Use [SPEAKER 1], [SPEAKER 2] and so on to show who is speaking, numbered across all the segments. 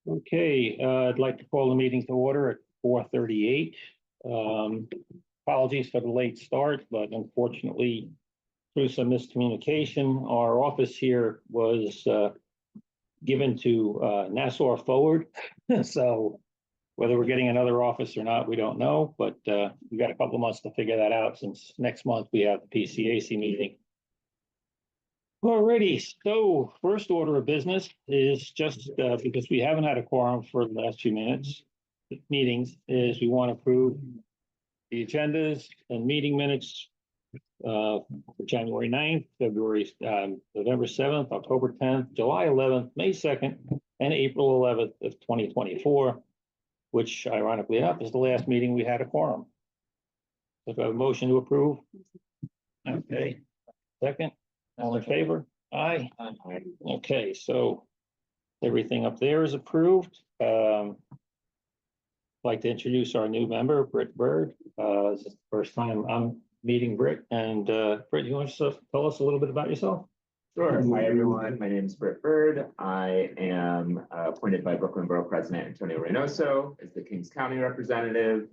[SPEAKER 1] Okay, I'd like to call the meeting to order at 4:38. Apologies for the late start, but unfortunately, through some miscommunication, our office here was given to Nassau Forward. So whether we're getting another office or not, we don't know, but we got a couple of months to figure that out since next month we have the PCAC meeting. Alrighty, so first order of business is just because we haven't had a quorum for the last few meetings, is we want to approve the agendas and meeting minutes for January 9th, November 7th, October 10th, July 11th, May 2nd, and April 11th of 2024, which ironically enough is the last meeting we had a quorum. So if I have a motion to approve. Okay, second. All in favor? Aye. Okay, so everything up there is approved. I'd like to introduce our new member, Britt Bird. This is the first time I'm meeting Britt. And Britt, you want to tell us a little bit about yourself?
[SPEAKER 2] Sure. Hi, everyone. My name is Britt Bird. I am appointed by Brooklyn Borough President Antonio Reynoso as the Kings County representative.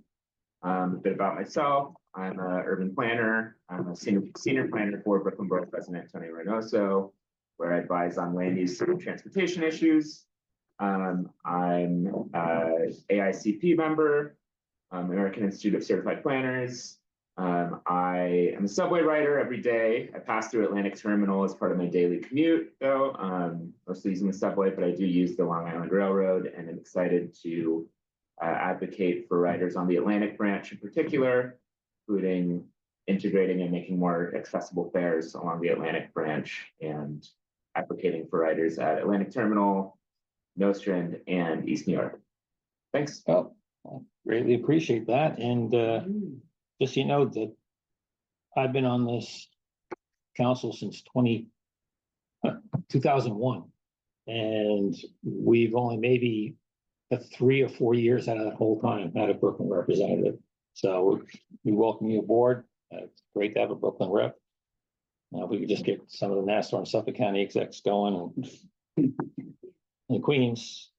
[SPEAKER 2] A bit about myself. I'm an urban planner. I'm a senior planner for Brooklyn Borough President Antonio Reynoso, where I advise on land use and transportation issues. I'm a AICP member, American Institute of Certified Planners. I am a subway rider every day. I pass through Atlantic Terminal as part of my daily commute, though, mostly using the subway, but I do use the Long Island Railroad, and I'm excited to advocate for riders on the Atlantic branch in particular, including integrating and making more accessible fares along the Atlantic branch and advocating for riders at Atlantic Terminal, Nostrand, and East New York. Thanks.
[SPEAKER 1] Well, I greatly appreciate that. And just so you know that I've been on this council since 2001, and we've only maybe 3 or 4 years out of that whole time had a Brooklyn representative. So we welcome you aboard. It's great to have a Brooklyn rep. Now we could just get some of the Nassau and Suffolk County execs going and Queens.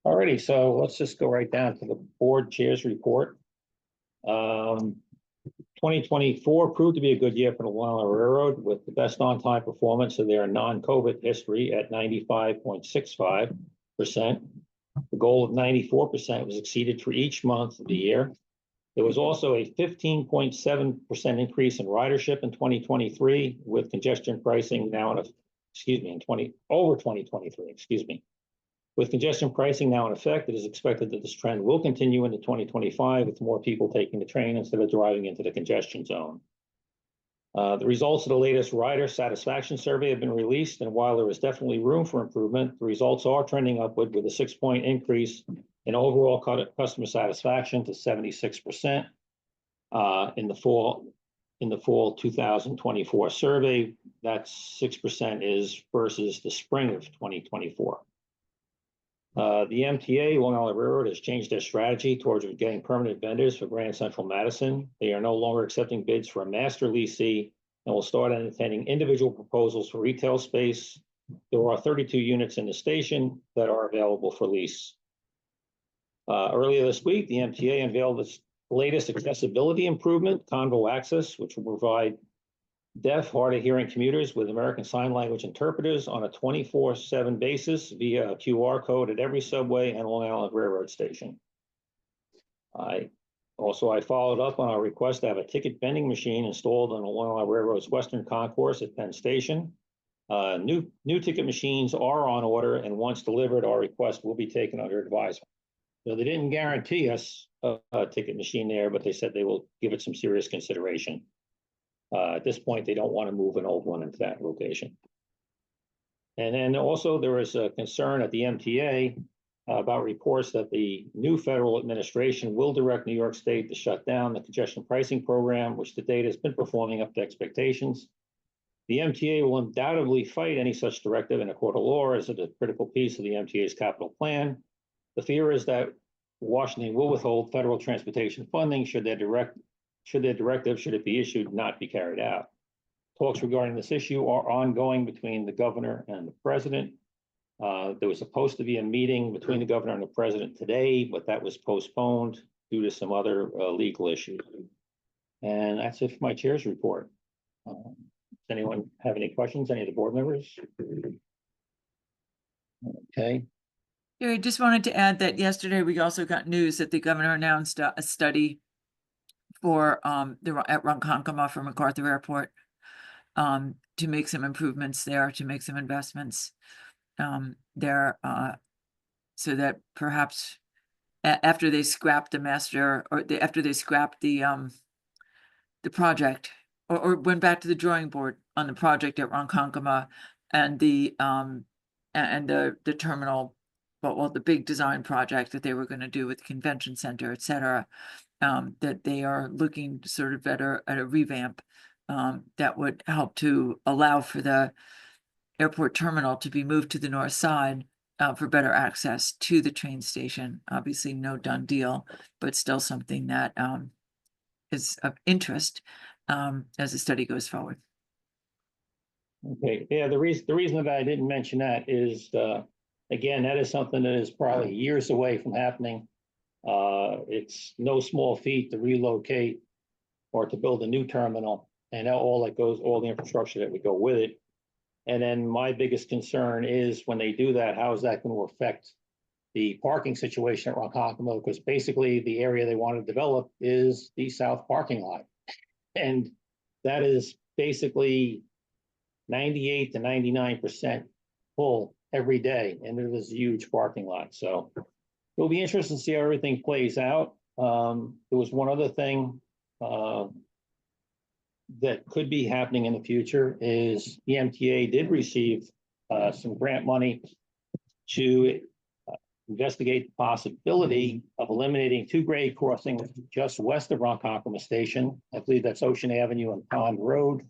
[SPEAKER 1] Alrighty, so let's just go right down to the board chairs report. 2024 proved to be a good year for the Long Island Railroad with the best on-time performance of their non-COVID history at 95.65%. The goal of 94% was exceeded for each month of the year. There was also a 15.7% increase in ridership in 2023, with congestion pricing now over 2023, With congestion pricing now in effect, it is expected that this trend will continue into 2025 with more people taking the train instead of driving into the congestion zone. The results of the latest rider satisfaction survey have been released, and while there is definitely room for improvement, the results are trending upward with a 6-point increase in overall customer satisfaction to 76% in the fall 2024 survey. That's 6% is versus the spring of 2024. The MTA, Long Island Railroad, has changed their strategy towards getting permanent vendors for Grand Central Madison. They are no longer accepting bids for a master leasee and will start entertaining individual proposals for retail space. There are 32 units in the station that are available for lease. Earlier this week, the MTA unveiled its latest accessibility improvement, Convo Access, which will provide deaf, hard of hearing commuters with American Sign Language interpreters on a 24/7 basis via a QR code at every subway and Long Island Railroad station. I followed up on our request to have a ticket vending machine installed on the Long Island Railroad's Western Concourse at Penn Station. New ticket machines are on order, and once delivered, our request will be taken under advisement. So they didn't guarantee us a ticket machine there, but they said they will give it some serious consideration. At this point, they don't want to move an old one into that location. And then also there is a concern at the MTA about reports that the new federal administration will direct New York State to shut down the congestion pricing program, which to date has been performing up to expectations. The MTA will undoubtedly fight any such directive in a court of law as a critical piece of the MTA's capital plan. The fear is that Washington will withhold federal transportation funding should it be issued, not be carried out. Talks regarding this issue are ongoing between the governor and the president. There was supposed to be a meeting between the governor and the president today, but that was postponed due to some other legal issues. And that's it for my chair's report. Does anyone have any questions? Any of the board members? Okay.
[SPEAKER 3] I just wanted to add that yesterday we also got news that the governor announced a study for at Ronkonkoma for MacArthur Airport to make some improvements there, to make some investments there, so that perhaps after they scrap the master, or after they scrapped the project, or went back to the drawing board on the project at Ronkonkoma and the terminal, well, the big design project that they were going to do with the convention center, et cetera, that they are looking sort of at a revamp that would help to allow for the airport terminal to be moved to the north side for better access to the train station. Obviously, no done deal, but still something that is of interest as the study goes forward.
[SPEAKER 1] Okay, yeah, the reason that I didn't mention that is, again, that is something that is probably years away from happening. It's no small feat to relocate or to build a new terminal, and all the infrastructure that would go with it. And then my biggest concern is when they do that, how is that going to affect the parking situation at Ronkonkoma? Because basically the area they want to develop is the south parking lot. And that is basically 98 to 99% full every day. And it is a huge parking lot. So it'll be interesting to see how everything plays out. There was one other thing that could be happening in the future is the MTA did receive some grant money to investigate the possibility of eliminating two grade crossings just west of Ronkonkoma Station. I believe that's Ocean Avenue and Pond Road.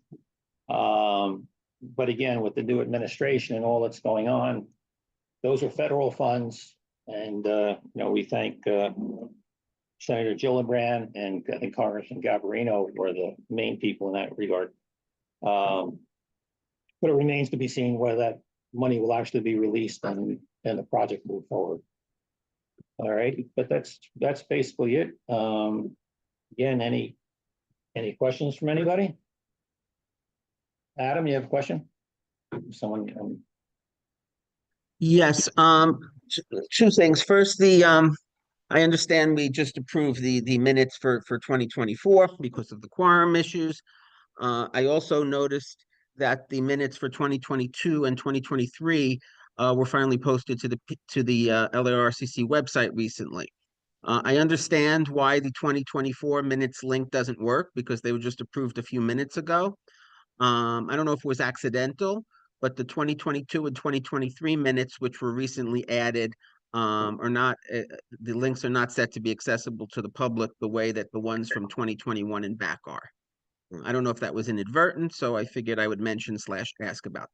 [SPEAKER 1] But again, with the new administration and all that's going on, those are federal funds. And, we thank Senator Gillibrand and I think Congressman Gabarino were the main people in that regard. But it remains to be seen whether that money will actually be released and the project move forward. All right, but that's basically it. Again, any questions from anybody? Adam, you have a question? Someone?
[SPEAKER 4] Yes, two things. First, I understand we just approved the minutes for 2024 because of the quorum issues. I also noticed that the minutes for 2022 and 2023 were finally posted to the LIRRCC website recently. I understand why the 2024 minutes link doesn't work because they were just approved a few minutes ago. I don't know if it was accidental, but the 2022 and 2023 minutes, which were recently added, are not, the links are not set to be accessible to the public the way that the ones from 2021 and back are. I don't know if that was inadvertent, so I figured I would mention / ask about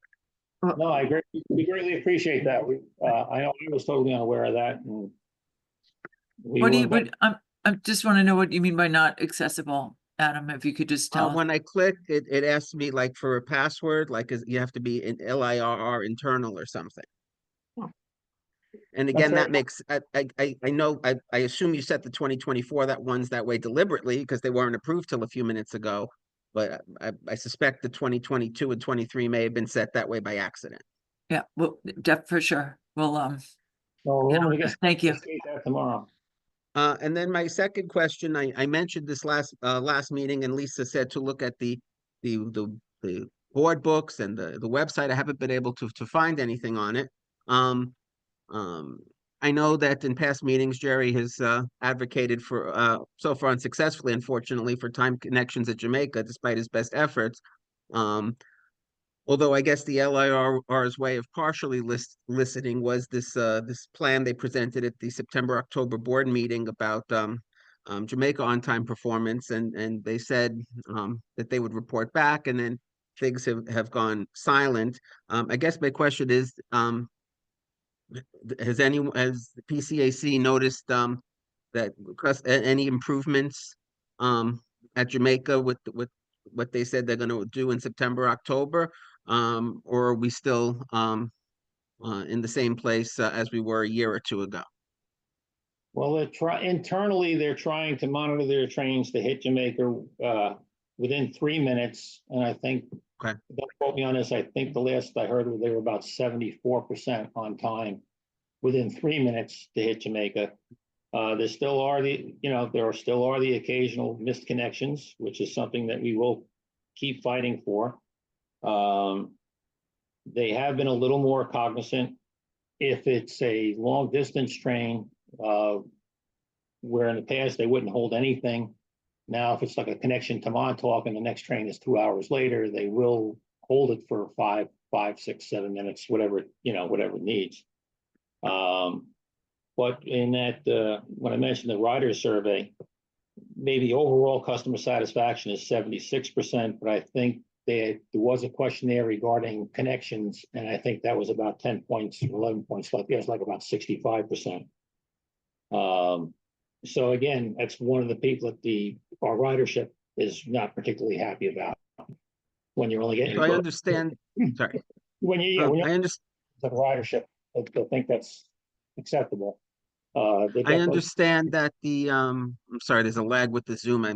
[SPEAKER 4] that.
[SPEAKER 1] No, we greatly appreciate that. I know I was totally unaware of that. And
[SPEAKER 3] I just want to know what you mean by not accessible, Adam, if you could just tell us.
[SPEAKER 4] When I clicked, it asked me like for a password, like you have to be in LIRR internal or something. And again, that makes, I know, I assume you set the 2024, that one's that way deliberately because they weren't approved till a few minutes ago. But I suspect the 2022 and 23 may have been set that way by accident.
[SPEAKER 3] Yeah, well, for sure. Well, thank you.
[SPEAKER 1] Tomorrow.
[SPEAKER 4] And then my second question, I mentioned this last meeting, and Lisa said to look at the board books and the website. I haven't been able to find anything on it. I know that in past meetings, Jerry has advocated for, so far unsuccessfully, unfortunately, for time connections at Jamaica, despite his best efforts. Although I guess the LIRR's way of partially listening was this plan they presented at the September-October board meeting about Jamaica on-time performance, and they said that they would report back, and then things have gone silent. I guess my question is, has the PCAC noticed that any improvements at Jamaica with what they said they're going to do in September, October, or are we still in the same place as we were a year or two ago?
[SPEAKER 1] Well, internally, they're trying to monitor their trains to hit Jamaica within 3 minutes. And I think,
[SPEAKER 4] Okay.
[SPEAKER 1] don't quote me on this, I think the last I heard they were about 74% on time within 3 minutes to hit Jamaica. There still are the occasional missed connections, which is something that we will keep fighting for. They have been a little more cognizant if it's a long distance train, where in the past they wouldn't hold anything. Now, if it's like a connection to Montauk and the next train is 2 hours later, they will hold it for 5, 6, 7 minutes, whatever it needs. But in that, when I mentioned the rider survey, maybe overall customer satisfaction is 76%, but I think there was a questionnaire regarding connections, and I think that was about 10 points, 11 points left. It was like about 65%. So again, that's one of the people that our ridership is not particularly happy about. When you're only getting.
[SPEAKER 4] So I understand, sorry.
[SPEAKER 1] When you, when
[SPEAKER 4] I
[SPEAKER 1] you're
[SPEAKER 4] understand.
[SPEAKER 1] the ridership, I think that's acceptable.
[SPEAKER 4] I understand that I'm sorry, there's a lag with the Zoom. I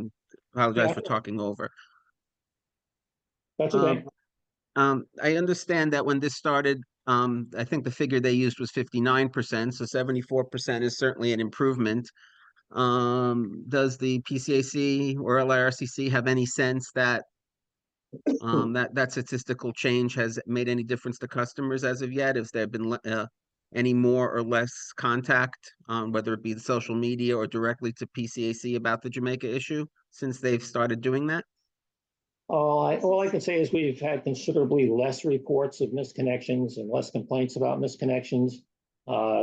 [SPEAKER 4] apologize
[SPEAKER 1] Yeah.
[SPEAKER 4] for talking over.
[SPEAKER 1] That's okay.
[SPEAKER 4] I understand that when this started, I think the figure they used was 59%, so 74% is certainly an improvement. Does the PCAC or LIRRCC have any sense that that statistical change has made any difference to customers as of yet? Has there been any more or less contact, whether it be the social media or directly to PCAC about the Jamaica issue since they've started doing that?
[SPEAKER 1] All I can say is we've had considerably less reports of misconnections and less complaints about misconnections.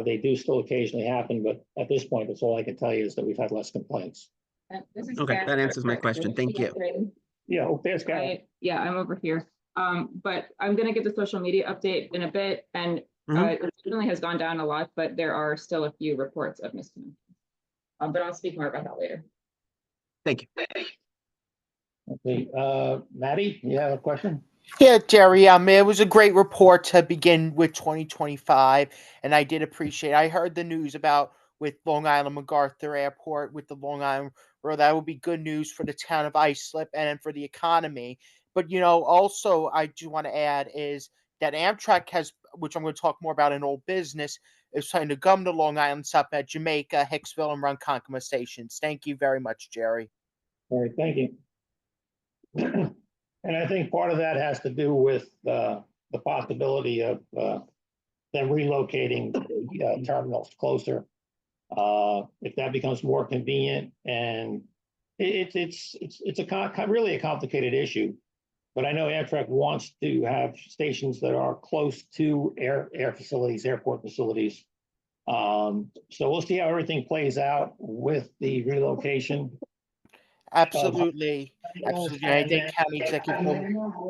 [SPEAKER 1] They do still occasionally happen, but at this point, that's all I can tell you is that we've had less complaints.
[SPEAKER 4] Okay, that answers my question. Thank you.
[SPEAKER 1] Yeah, there's Gary.
[SPEAKER 5] Yeah, I'm over here. But I'm gonna give the social media update in a bit, and it certainly has gone down a lot, but there are still a few reports of misconnections. But I'll speak more about that later.
[SPEAKER 4] Thank you.
[SPEAKER 1] Okay, Maddie, you have a question?
[SPEAKER 6] Yeah, Jerry, it was a great report to begin with 2025, and I did appreciate. I heard the news about with Long Island MacArthur Airport with the Long Island Road. That would be good news for the town of Islip and for the economy. But also I do want to add is that Amtrak has, which I'm going to talk more about in Old Business, is trying to come to Long Island, stop at Jamaica, Hicksville, and Ronkonkoma stations. Thank you very much, Jerry.
[SPEAKER 1] All right, thank you. And I think part of that has to do with the possibility of them relocating the terminals closer. If that becomes more convenient, and it's really a complicated issue. But I know Amtrak wants to have stations that are close to airport facilities. So we'll see how everything plays out with the relocation.
[SPEAKER 6] Absolutely. Absolutely. I think County Executive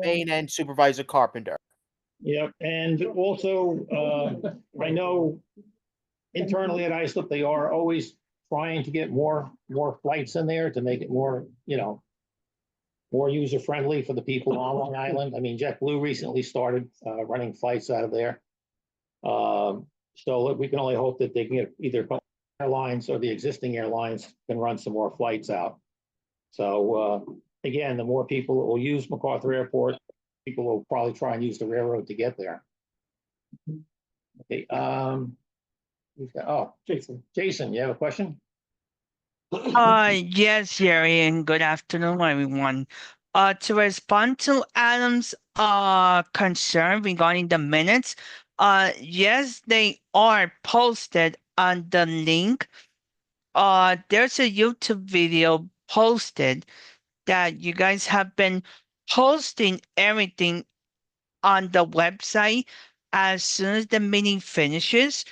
[SPEAKER 6] Maine and Supervisor Carpenter.
[SPEAKER 1] Yep, and also, I know internally at ISLIP, they are always trying to get more flights in there to make it more, more user-friendly for the people on Long Island. I mean, JetBlue recently started running flights out of there. So we can only hope that they can get either airlines or the existing airlines can run some more flights out. So again, the more people that will use MacArthur Airport, people will probably try and use the railroad to get there. Okay. Jason, you have a question?
[SPEAKER 7] Yes, Jerry, and good afternoon, everyone. To respond to Adam's concern regarding the minutes, yes, they are posted on the link. There's a YouTube video posted that you guys have been posting everything on the website. As soon as the meeting finishes,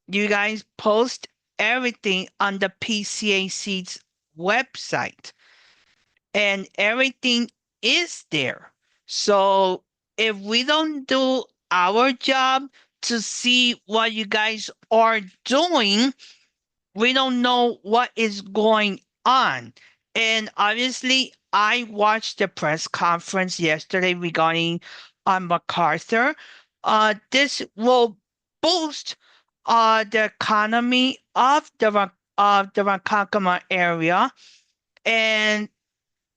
[SPEAKER 7] you guys post everything on the PCAC's website, and everything is there. So if we don't do our job to see what you guys are doing, we don't know what is going on. And obviously, I watched the press conference yesterday regarding MacArthur. This will boost the economy of the Ronkonkoma area. And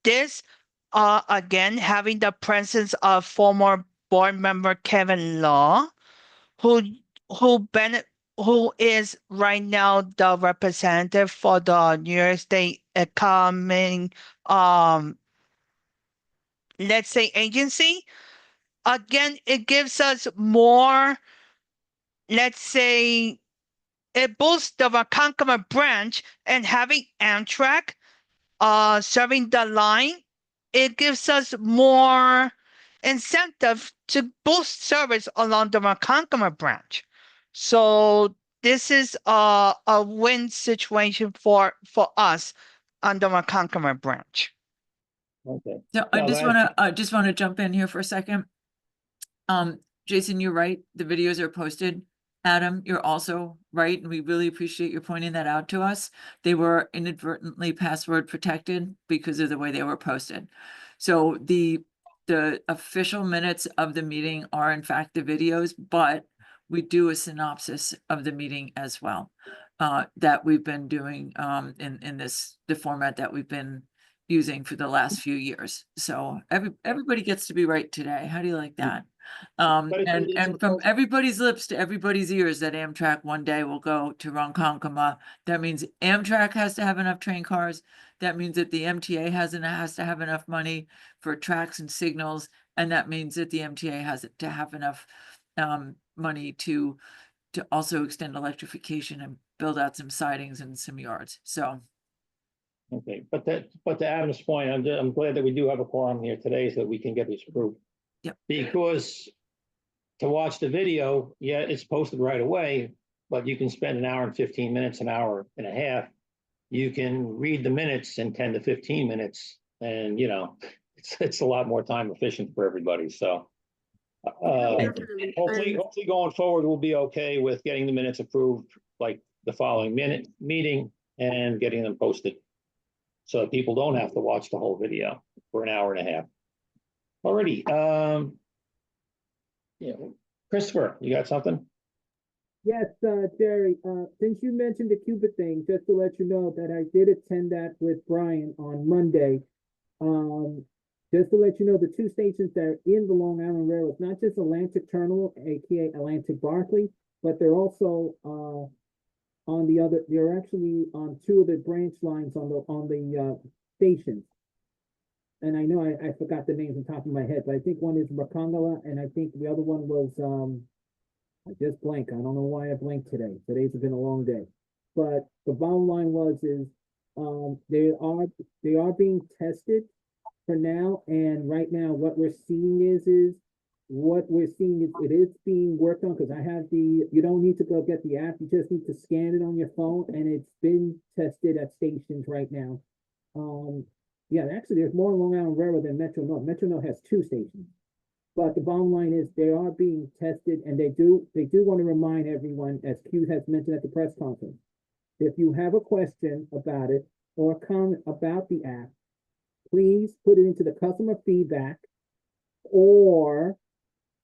[SPEAKER 7] this again having the presence of former board member Kevin Law, who who is right now the representative for the New York State Economic let's say agency. Again, it gives us more, let's say, it boosts the Ronkonkoma branch, and having Amtrak serving the line, it gives us more incentive to boost service along the Ronkonkoma branch. So this is a win situation for us on the Ronkonkoma branch.
[SPEAKER 1] Okay.
[SPEAKER 3] So I
[SPEAKER 1] No,
[SPEAKER 3] just want to jump in here for a second. Jason, you're right. The videos are posted. Adam, you're also right, and we really appreciate you pointing that out to us. They were inadvertently password protected because of the way they were posted. So the official minutes of the meeting are in fact the videos, but we do a synopsis of the meeting as well. That we've been doing in the format that we've been using for the last few years. So everybody gets to be right today. How do you like that?
[SPEAKER 1] But it's
[SPEAKER 3] And from everybody's lips to everybody's ears that Amtrak one day will go to Ronkonkoma. That means Amtrak has to have enough train cars. That means that the MTA has to have enough money for tracks and signals. And that means that the MTA has to have enough money to also extend electrification and build out some sidings and some yards. So
[SPEAKER 1] Okay, but to Adam's point, I'm glad that we do have a quorum here today so that we can get this approved.
[SPEAKER 3] Yep.
[SPEAKER 1] Because to watch the video, yeah, it's posted right away, but you can spend an hour and 15 minutes, an hour and a half. You can read the minutes in 10 to 15 minutes, and it's a lot more time efficient for everybody. So hopefully going forward, we'll be okay with getting the minutes approved like the following meeting and getting them posted, so that people don't have to watch the whole video for an hour and a half. Alrighty, yeah, Christopher, you got something?
[SPEAKER 8] Yes, Jerry, since you mentioned the Cuba thing, just to let you know that I did attend that with Brian on Monday. Just to let you know, the two stations that are in the Long Island Railroad, it's not just Atlantic Terminal, aka Atlantic Barclay, but they're also on the other, they're actually on two of the branch lines on the stations. And I know I forgot the names on top of my head, but I think one is Rakangala, and I think the other one was I just blank. I don't know why I blanked today. Today's been a long day. But the bottom line is they are being tested for now, and right now what we're seeing is it is being worked on, because I have you don't need to go get the app, you just need to scan it on your phone, and it's been tested at stations right now. Yeah, actually there's more Long Island Railroad than Metro North. Metro North has 2 stations. But the bottom line is they are being tested, and they do want to remind everyone, as Q has mentioned at the press conference, if you have a question about it or a comment about the app, please put it into the customer feedback or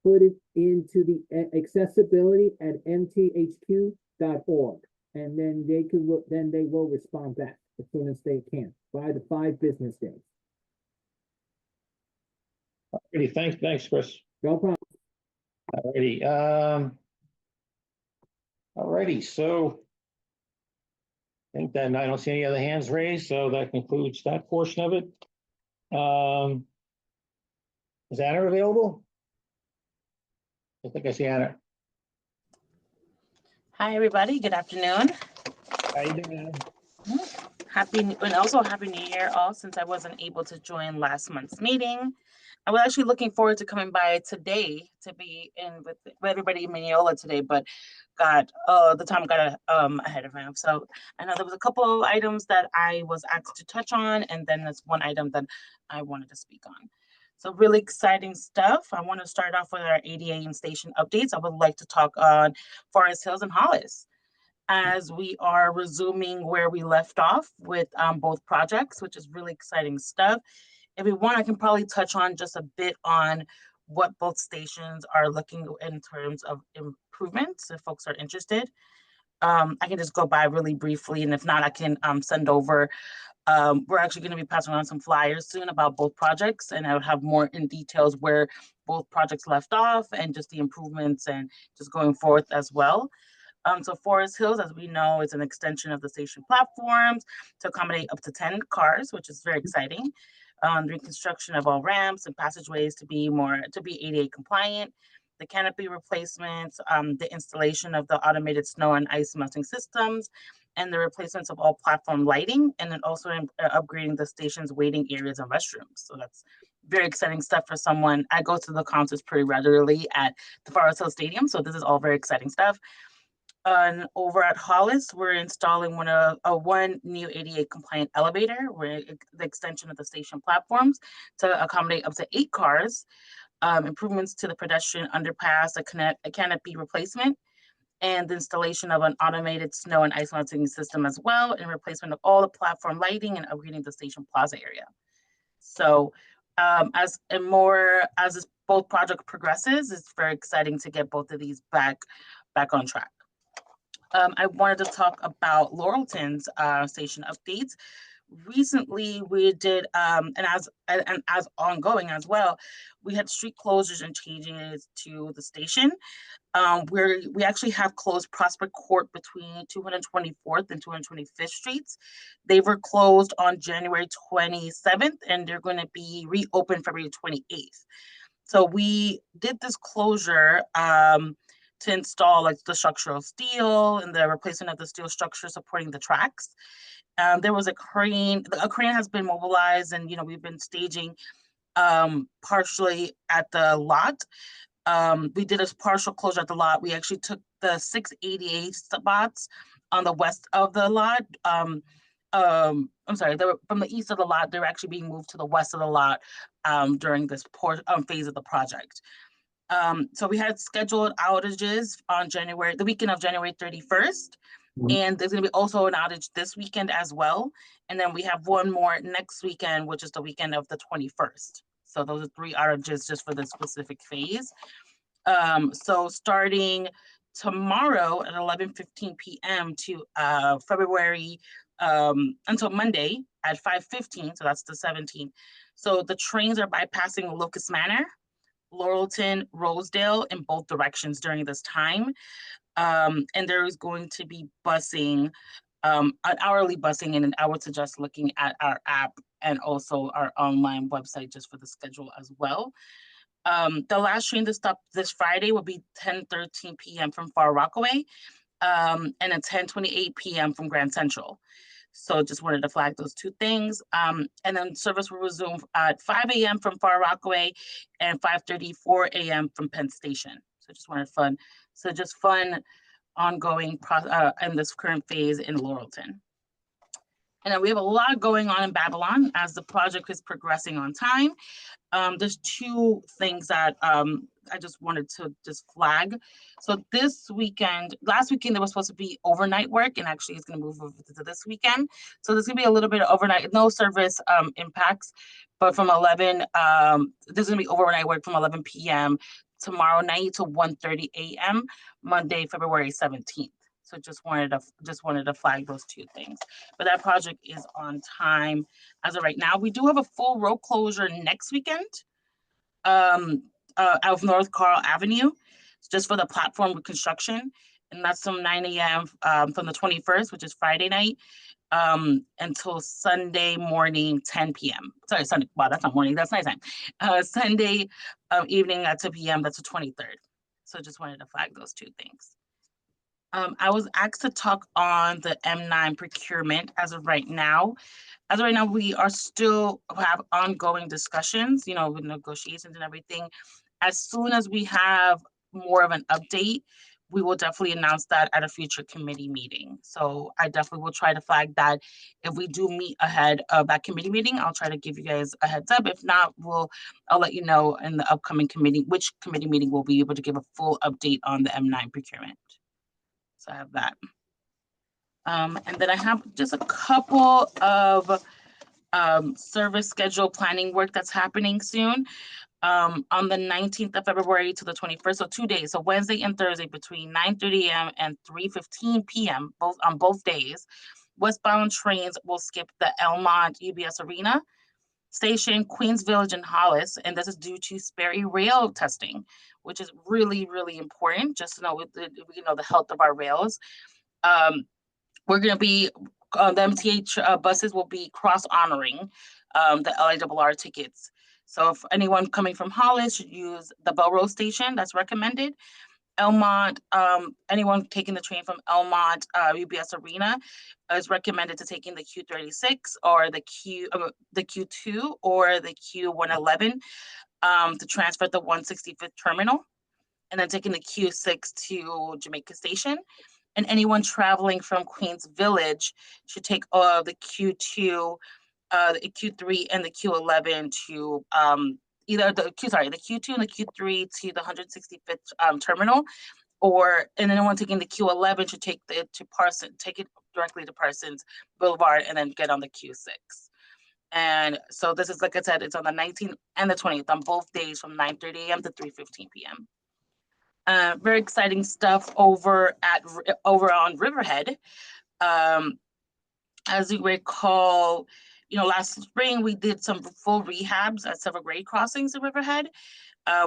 [SPEAKER 8] put it into the accessibility at mthq.org, and then they will respond back as soon as they can by the 5 business days.
[SPEAKER 1] Alrighty, thanks, Chris.
[SPEAKER 8] No problem.
[SPEAKER 1] Alrighty, so I think that I don't see any other hands raised, so that concludes that portion of it. Is Anna available? I think I see Anna.
[SPEAKER 9] Hi, everybody. Good afternoon.
[SPEAKER 1] How you doing, Anna?
[SPEAKER 9] And also happy New Year all, since I wasn't able to join last month's meeting. I was actually looking forward to coming by today to be in with everybody in Mineola today, but the time got ahead of me. So I know there was a couple of items that I was asked to touch on, and then there's one item that I wanted to speak on. So really exciting stuff. I want to start off with our ADA and station updates. I would like to talk on Forest Hills and Hollis, as we are resuming where we left off with both projects, which is really exciting stuff. If we want, I can probably touch on just a bit on what both stations are looking in terms of improvements, if folks are interested. I can just go by really briefly, and if not, I can send over. We're actually going to be passing on some flyers soon about both projects, and I'll have more in details where both projects left off and just the improvements and just going forth as well. So Forest Hills, as we know, is an extension of the station platforms to accommodate up to 10 cars, which is very exciting. The reconstruction of all ramps and passageways to be ADA compliant, the canopy replacements, the installation of the automated snow and ice melting systems, and the replacements of all platform lighting, and then also upgrading the station's waiting areas and restrooms. So that's very exciting stuff for someone. I go to the concerts pretty regularly at the Forest Hills Stadium, so this is all very exciting stuff. And over at Hollis, we're installing one new ADA compliant elevator, where the extension of the station platforms to accommodate up to 8 cars, improvements to the pedestrian underpass, a canopy replacement, and the installation of an automated snow and ice melting system as well, and replacement of all the platform lighting and upgrading the station plaza area. So as this both project progresses, it's very exciting to get both of these back on track. I wanted to talk about Laurelton's station updates. Recently, we did, and as ongoing as well, we had street closures and changes to the station. We actually have closed Prospect Court between 224th and 225th Streets. They were closed on January 27th, and they're going to be reopened February 28th. So we did this closure to install like the structural steel and the replacement of the steel structure supporting the tracks. There was a crane has been mobilized, and we've been staging partially at the lot. We did a partial closure at the lot. We actually took the 688 spots on the west of the lot. I'm sorry, they were from the east of the lot. They're actually being moved to the west of the lot during this phase of the project. So we had scheduled outages on the weekend of January 31st. And there's going to be also an outage this weekend as well. And then we have one more next weekend, which is the weekend of the 21st. So those are 3 outages just for this specific phase. So starting tomorrow at 11:15 p.m. to February until Monday at 5:15, so that's the 17th. So the trains are bypassing Locust Manor, Laurelton, Rosedale in both directions during this time. And there is going to be busing, an hourly busing, and I would suggest looking at our app and also our online website just for the schedule as well. The last train to stop this Friday will be 10:13 p.m. from Far Rockaway, and at 10:28 p.m. from Grand Central. So just wanted to flag those 2 things. And then service will resume at 5 a.m. from Far Rockaway and 5:34 a.m. from Penn Station. So just wanted fun ongoing in this current phase in Laurelton. And then we have a lot going on in Babylon as the project is progressing on time. There's 2 things that I just wanted to just flag. So last weekend, there was supposed to be overnight work, and actually it's going to move over to this weekend. So there's going to be a little bit of overnight, no service impacts, but from 11, there's going to be overnight work from 11 p.m. tomorrow night to 1:30 a.m. Monday, February 17th. So just wanted to flag those 2 things. But that project is on time as of right now. We do have a full road closure next weekend out of North Carl Avenue, just for the platform reconstruction. And that's from 9 a.m. From the 21st, which is Friday night, until Sunday morning, 10 p.m. Sorry, Sunday. Wow, that's not morning. That's night time. Sunday evening at 2 p.m. That's the 23rd. So just wanted to flag those 2 things. I was asked to talk on the M9 procurement as of right now. As of right now, we are still have ongoing discussions, with negotiations and everything. As soon as we have more of an update, we will definitely announce that at a future committee meeting. So I definitely will try to flag that. If we do meet ahead of that committee meeting, I'll try to give you guys a heads up. If not, I'll let you know in the upcoming which committee meeting we'll be able to give a full update on the M9 procurement. So I have that. And then I have just a couple of service schedule planning work that's happening soon. on the 19th of February to the 21st, so 2 days, so Wednesday and Thursday between 9:30 a.m. and 3:15 p.m. both days. Westbound trains will skip the Elmont UBS Arena Station, Queens Village, and Hollis, and this is due to Sperry rail testing, which is really, really important, just to know the health of our rails. We're going to be, the MTA buses will be cross-honoring the LIRRCC tickets. So if anyone coming from Hollis should use the Belrose station, that's recommended. Elmont, anyone taking the train from Elmont UBS Arena is recommended to taking the Q36 or the Q2 or the Q111 to transfer at the 165th terminal, and then taking the Q6 to Jamaica Station. And anyone traveling from Queens Village should take the Q2, the Q3, and the Q11 to either the Q2 and the Q3 to the 165th terminal, and anyone taking the Q11 should take it directly to Parsons Boulevard and then get on the Q6. And so this is, like I said, it's on the 19th and the 20th on both days from 9:30 a.m. to 3:15 p.m. Very exciting stuff over on Riverhead. As you recall, last spring we did some full rehabs at several grade crossings in Riverhead.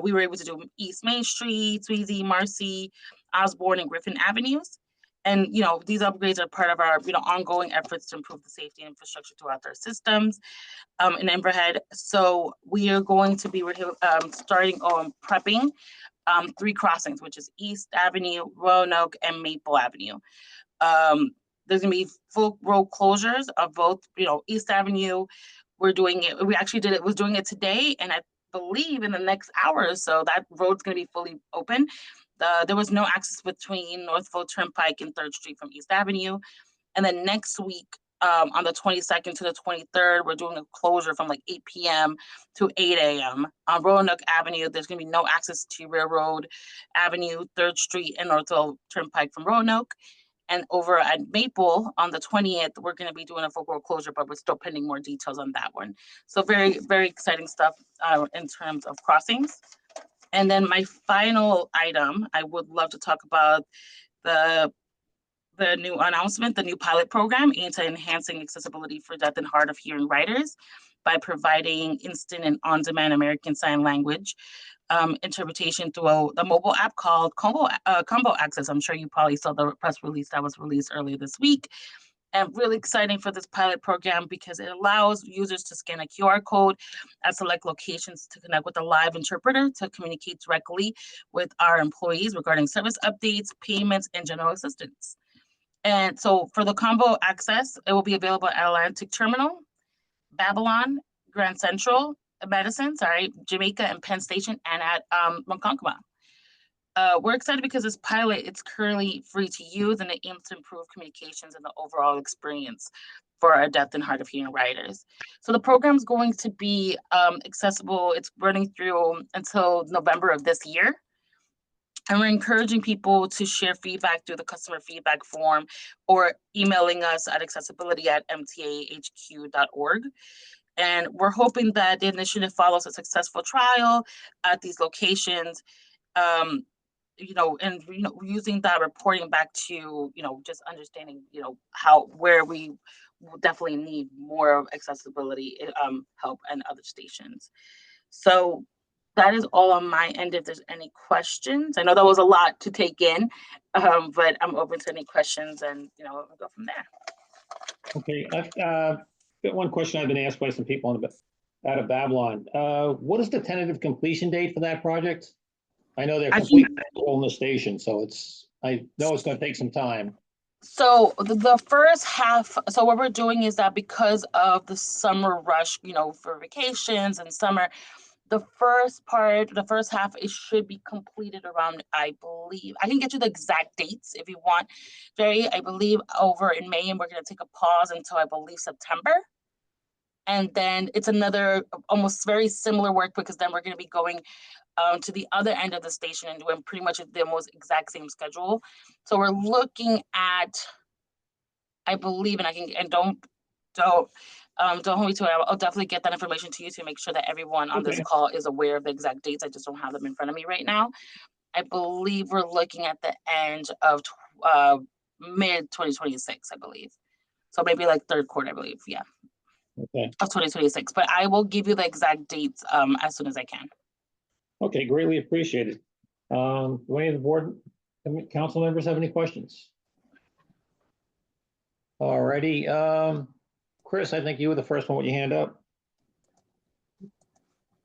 [SPEAKER 9] We were able to do East Main Street, Sweezy, Marcy, Osborne, and Griffin Avenues. And, these upgrades are part of our, ongoing efforts to improve the safety and infrastructure throughout our systems in Riverhead. So we are going to be starting on prepping 3 crossings, which is East Avenue, Roanoke, and Maple Avenue. There's gonna be full road closures of both, East Avenue. We're doing it. We actually was doing it today, and I believe in the next hour or so that road's gonna be fully open. There was no access between Northville Turnpike and 3rd Street from East Avenue. And then next week, on the 22nd to the 23rd, we're doing a closure from like 8 p.m. to 8 a.m. On Roanoke Avenue, there's going to be no access to Railroad Avenue, 3rd Street, and Northville Turnpike from Roanoke. And over at Maple on the 20th, we're going to be doing a full road closure, but we're still pending more details on that one. So very, very exciting stuff in terms of crossings. And then my final item, I would love to talk about the new announcement, the new pilot program aimed at enhancing accessibility for deaf and hard of hearing riders by providing instant and on-demand American Sign Language interpretation through the mobile app called Combo Access. I'm sure you probably saw the press release that was released earlier this week. And really exciting for this pilot program because it allows users to scan a QR code at select locations to connect with a live interpreter to communicate directly with our employees regarding service updates, payments, and general assistance. And so for the Combo Access, it will be available at Atlantic Terminal, Babylon, Grand Central, Madison, Jamaica, and Penn Station, and at Ronkonkoma. We're excited because this pilot, it's currently free to use, and it aims to improve communications and the overall experience for our deaf and hard of hearing riders. So the program is going to be accessible. It's running through until November of this year. And we're encouraging people to share feedback through the customer feedback form or emailing us at accessibility@mtahq.org. And we're hoping that the initiative follows a successful trial at these locations, using that reporting back to, just understanding, where we definitely need more accessibility help and other stations. So that is all on my end. If there's any questions, I know that was a lot to take in, but I'm open to any questions, and we'll go from there.
[SPEAKER 1] Okay, I've got one question I've been asked by some people out of Babylon. What is the tentative completion date for that project? I know they're completely on the station, so I know it's going to take some time.
[SPEAKER 9] So the first half, so what we're doing is that because of the summer rush, for vacations and summer, the first half, it should be completed around, I believe, I can get you the exact dates if you want, Jerry. I believe over in May, and we're going to take a pause until I believe September. And then it's another almost very similar work because then we're going to be going to the other end of the station and doing pretty much the most exact same schedule. So we're looking at, I believe, and don't Don't hold me to it. I'll definitely get that information to you to make sure that everyone on this
[SPEAKER 1] Okay.
[SPEAKER 9] call is aware of the exact dates. I just don't have them in front of me right now. I believe we're looking at the end of mid 2026, I believe. So maybe like third quarter, I believe, yeah,
[SPEAKER 1] Okay.
[SPEAKER 9] of 2026. But I will give you the exact dates as soon as I can.
[SPEAKER 1] Okay, greatly appreciated. Do any of the board, council members have any questions? Alrighty, Chris, I think you were the first one with your hand up.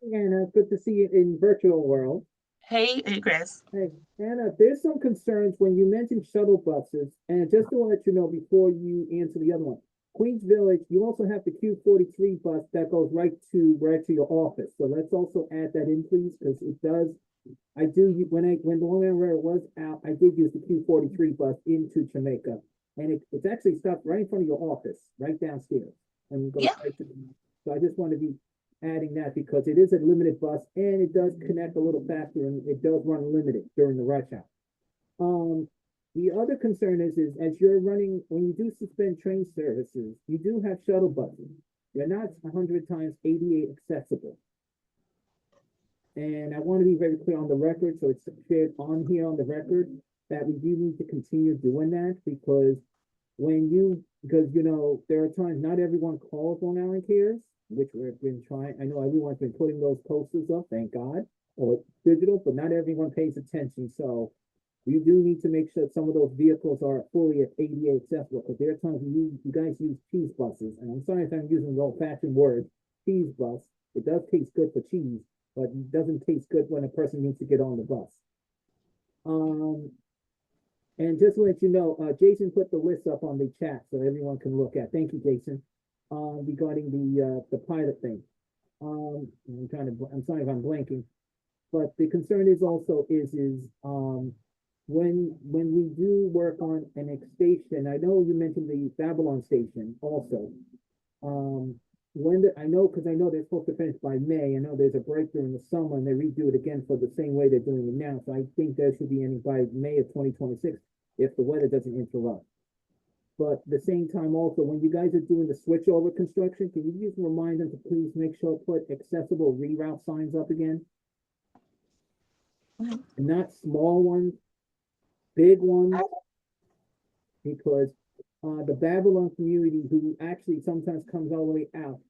[SPEAKER 8] Anna, good to see you in virtual world.
[SPEAKER 9] Hey, Chris.
[SPEAKER 8] Hey, Anna, there's some concerns when you mentioned shuttle buses, and just to let you know before you answer the other one, Queens Village, you also have the Q43 bus that goes right to your office. So let's also add that in, please, because it does. When the Long Island Railroad was out, I did use the Q43 bus into Jamaica, and it's actually stopped right in front of your office, right downstairs, and goes
[SPEAKER 9] Yeah.
[SPEAKER 8] right to. So I just want to be adding that because it is a limited bus and it does connect a little faster and it does run limited during the rush hour. The other concern is as you're running, when you do suspend train services, you do have shuttle buses. They're not 100 times ADA accessible. And I want to be very clear on the record, so it's shared on here on the record, that we do need to continue doing that because there are times not everyone calls Long Island Cares, which we've been trying. I know everyone's been putting those posters up, thank God, or digital, but not everyone pays attention. So we do need to make sure some of those vehicles are fully ADA accessible because there are times you guys use cheese buses, and I'm sorry if I'm using the old-fashioned word, cheese bus. It does taste good for cheese, but it doesn't taste good when a person needs to get on the bus. And just to let you know, Jason put the list up on the chat so everyone can look at. Thank you, Jason. Regarding the pilot thing. I'm sorry if I'm blanking, but the concern is also when we do work on an station, I know you mentioned the Babylon station also. I know they're supposed to finish by May. I know there's a break during the summer and they redo it again for the same way they're doing it now. So I think there should be ending by May of 2026 if the weather doesn't interrupt. But at the same time, also, when you guys are doing the switchover construction, can you just remind them to please make sure to put accessible reroute signs up again?
[SPEAKER 9] Mhm.
[SPEAKER 8] And not small ones, big ones, because the Babylon community, who actually sometimes comes all the way out,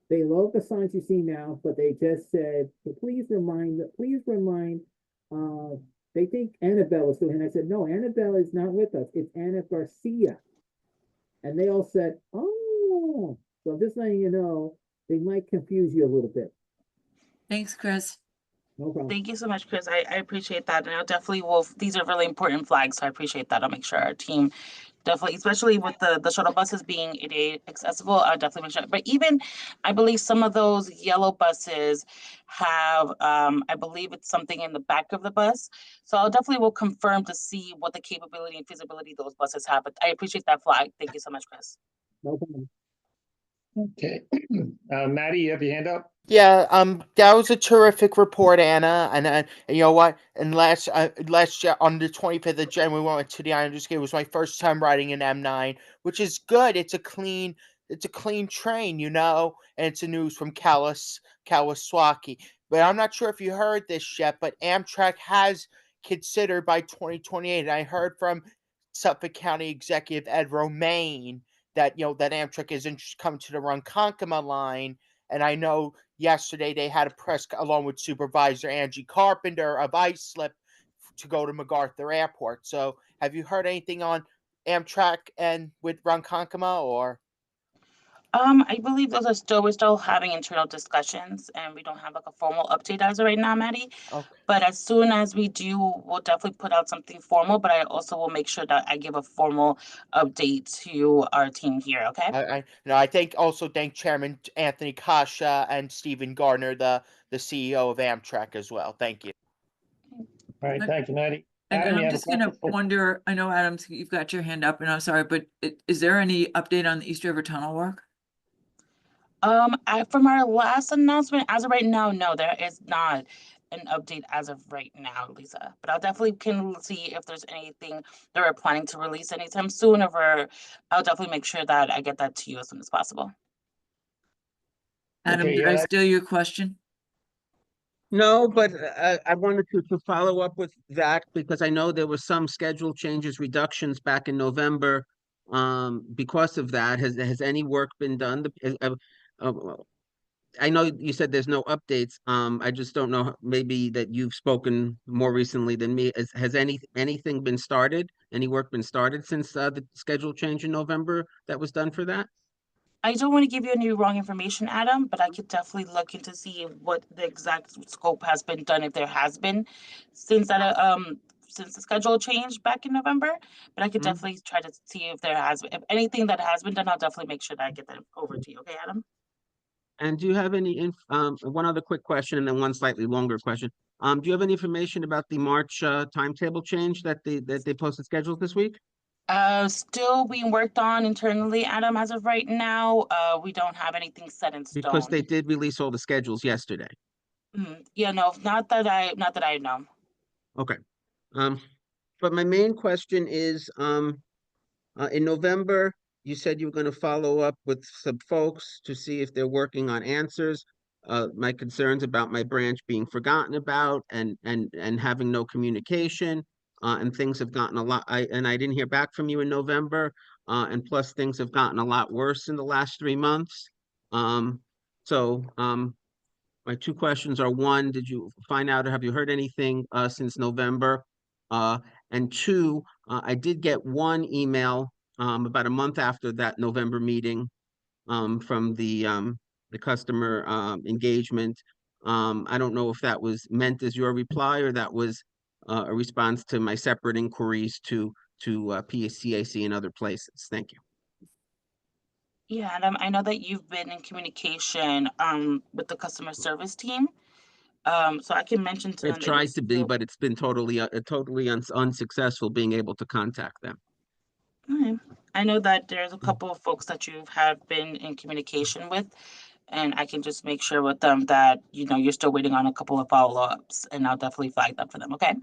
[SPEAKER 8] they love the signs you see now, but they just said, so please remind, they think Annabelle is still here. And I said, no, Annabelle is not with us. It's Anna Garcia. And they all said, oh, so I'm just letting you know, they might confuse you a little bit.
[SPEAKER 3] Thanks, Chris.
[SPEAKER 8] No problem.
[SPEAKER 9] Thank you so much, Chris. I appreciate that. And I definitely will, these are really important flags. So I appreciate that. I'll make sure our team definitely, especially with the shuttle buses being ADA accessible, I'll definitely make sure. But even, I believe some of those yellow buses have, I believe it's something in the back of the bus. So I'll definitely will confirm to see what the capability and feasibility those buses have. But I appreciate that flag. Thank you so much, Chris.
[SPEAKER 8] No problem.
[SPEAKER 1] Okay. Maddie, you have your hand up?
[SPEAKER 6] Yeah, that was a terrific report, Anna. And you know what? And last year on the 25th of January, we went to the Islanders game. It was my first time riding an M9, which is good. It's a clean train, you know, and it's a news from Kawasaki. But I'm not sure if you heard this yet, but Amtrak has considered by 2028. And I heard from Suffolk County Executive Ed Romaine that that Amtrak is coming to the Ronkonkoma line. And I know yesterday they had a press along with Supervisor Angie Carpenter of Islip to go to MacArthur Airport. So have you heard anything on Amtrak and with Ronkonkoma or?
[SPEAKER 9] I believe we're still having internal discussions and we don't have like a formal update as of right now, Maddie.
[SPEAKER 6] Okay.
[SPEAKER 9] But as soon as we do, we'll definitely put out something formal, but I also will make sure that I give a formal update to our team here, okay?
[SPEAKER 6] I thank Chairman Anthony Kasha and Stephen Gardner, the CEO of Amtrak as well. Thank you.
[SPEAKER 1] All right, thank you, Maddie.
[SPEAKER 3] And
[SPEAKER 1] Adam, you
[SPEAKER 3] I'm
[SPEAKER 1] have a
[SPEAKER 3] just gonna
[SPEAKER 1] question?
[SPEAKER 3] wonder, I know Adams, you've got your hand up and I'm sorry, but is there any update on the East River Tunnel work?
[SPEAKER 9] From our last announcement, as of right now, no, there is not an update as of right now, Lisa. But I'll definitely can see if there's anything that we're planning to release anytime soon, or I'll definitely make sure that I get that to you as soon as possible.
[SPEAKER 3] Adam,
[SPEAKER 1] Okay,
[SPEAKER 3] did I
[SPEAKER 1] yeah.
[SPEAKER 3] steal your question?
[SPEAKER 4] No, but I wanted to follow up with that because I know there were some schedule changes, reductions back in November. Because of that, has any work been done? Well, I know you said there's no updates. I just don't know, maybe that you've spoken more recently than me. Has anything been started? Any work been started since the schedule change in November that was done for that?
[SPEAKER 9] I don't want to give you any wrong information, Adam, but I could definitely look into see what the exact scope has been done, if there has been since the schedule changed back in November. But I could
[SPEAKER 4] Mhm.
[SPEAKER 9] definitely try to see if there has, if anything that has been done, I'll definitely make sure that I get that over to you. Okay, Adam?
[SPEAKER 4] And do you have any one other quick question and then one slightly longer question? Do you have any information about the March timetable change that they posted scheduled this week?
[SPEAKER 9] Still being worked on internally, Adam, as of right now. We don't have anything set in
[SPEAKER 4] Because
[SPEAKER 9] stone.
[SPEAKER 4] they did release all the schedules yesterday.
[SPEAKER 9] Yeah, no, not that I know.
[SPEAKER 4] Okay. Um, but my main question is, in November, you said you were going to follow up with some folks to see if they're working on answers. My concerns about my branch being forgotten about and having no communication, and things have gotten a lot. I didn't hear back from you in November, and plus things have gotten a lot worse in the last 3 months. Um, so my two questions are: one, did you find out or have you heard anything since November? And two, I did get one email about a month after that November meeting from the customer engagement. I don't know if that was meant as your reply or that was a response to my separate inquiries to PCAC and other places. Thank you.
[SPEAKER 9] Yeah, Adam, I know that you've been in communication with the customer service team. So I can mention to
[SPEAKER 4] I've
[SPEAKER 9] them that you're
[SPEAKER 4] tried to be,
[SPEAKER 9] still.
[SPEAKER 4] but it's been totally unsuccessful being able to contact them.
[SPEAKER 9] Okay. I know that there's a couple of folks that you have been in communication with, and I can just make sure with them that, you're still waiting on a couple of follow-ups, and I'll definitely flag that for them, okay?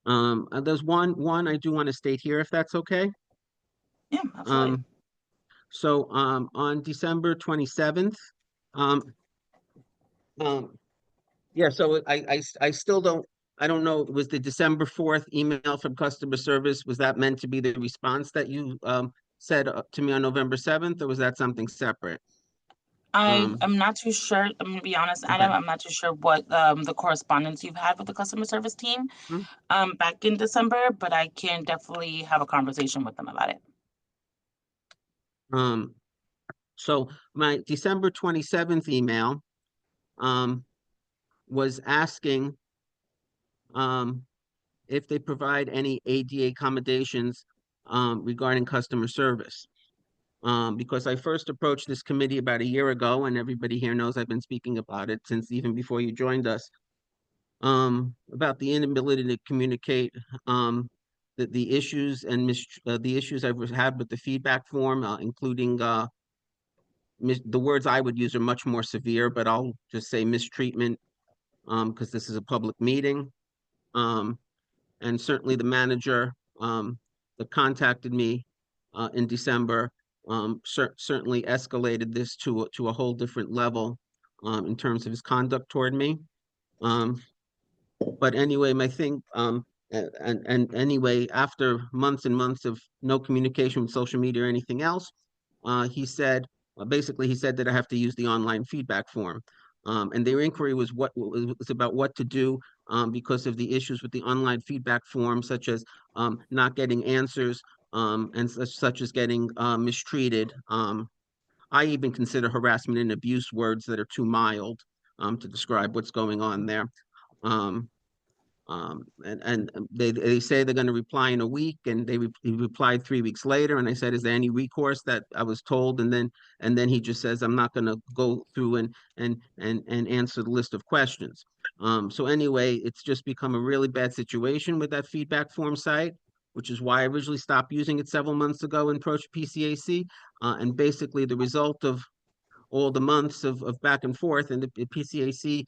[SPEAKER 4] There's one I do want to state here, if that's okay.
[SPEAKER 9] Yeah, absolutely.
[SPEAKER 4] So on December 27th, um, yeah, so I still I don't know, was the December 4th email from customer service, was that meant to be the response that you said to me on November 7th, or was that something separate?
[SPEAKER 9] I'm not too sure. I'm gonna be honest,
[SPEAKER 4] Okay.
[SPEAKER 9] Adam, I'm not too sure what the correspondence you've had with the customer service team
[SPEAKER 4] Hmm.
[SPEAKER 9] back in December, but I can definitely have a conversation with them about it.
[SPEAKER 4] Um, so my December 27th email um was asking if they provide any ADA accommodations regarding customer service. Because I first approached this committee about a year ago, and everybody here knows I've been speaking about it since even before you joined us, about the inability to communicate, the issues and the issues I've had with the feedback form, including the words I would use are much more severe, but I'll just say mistreatment, because this is a public meeting. Um, and certainly the manager that contacted me in December certainly escalated this to a whole different level in terms of his conduct toward me. Um, but anyway, my thing, and anyway, after months and months of no communication with social media or anything else, he said, basically, he said that I have to use the online feedback form. And their inquiry was was about what to do because of the issues with the online feedback form, such as not getting answers and such as getting mistreated. I even consider harassment and abuse words that are too mild to describe what's going on there. Um, and they say they're going to reply in a week, and he replied 3 weeks later, and I said, is there any recourse? That I was told, and then he just says, I'm not going to go through and answer the list of questions. So anyway, it's just become a really bad situation with that feedback form site, which is why I originally stopped using it several months ago and approached PCAC. And basically the result of all the months of back and forth, and the PCAC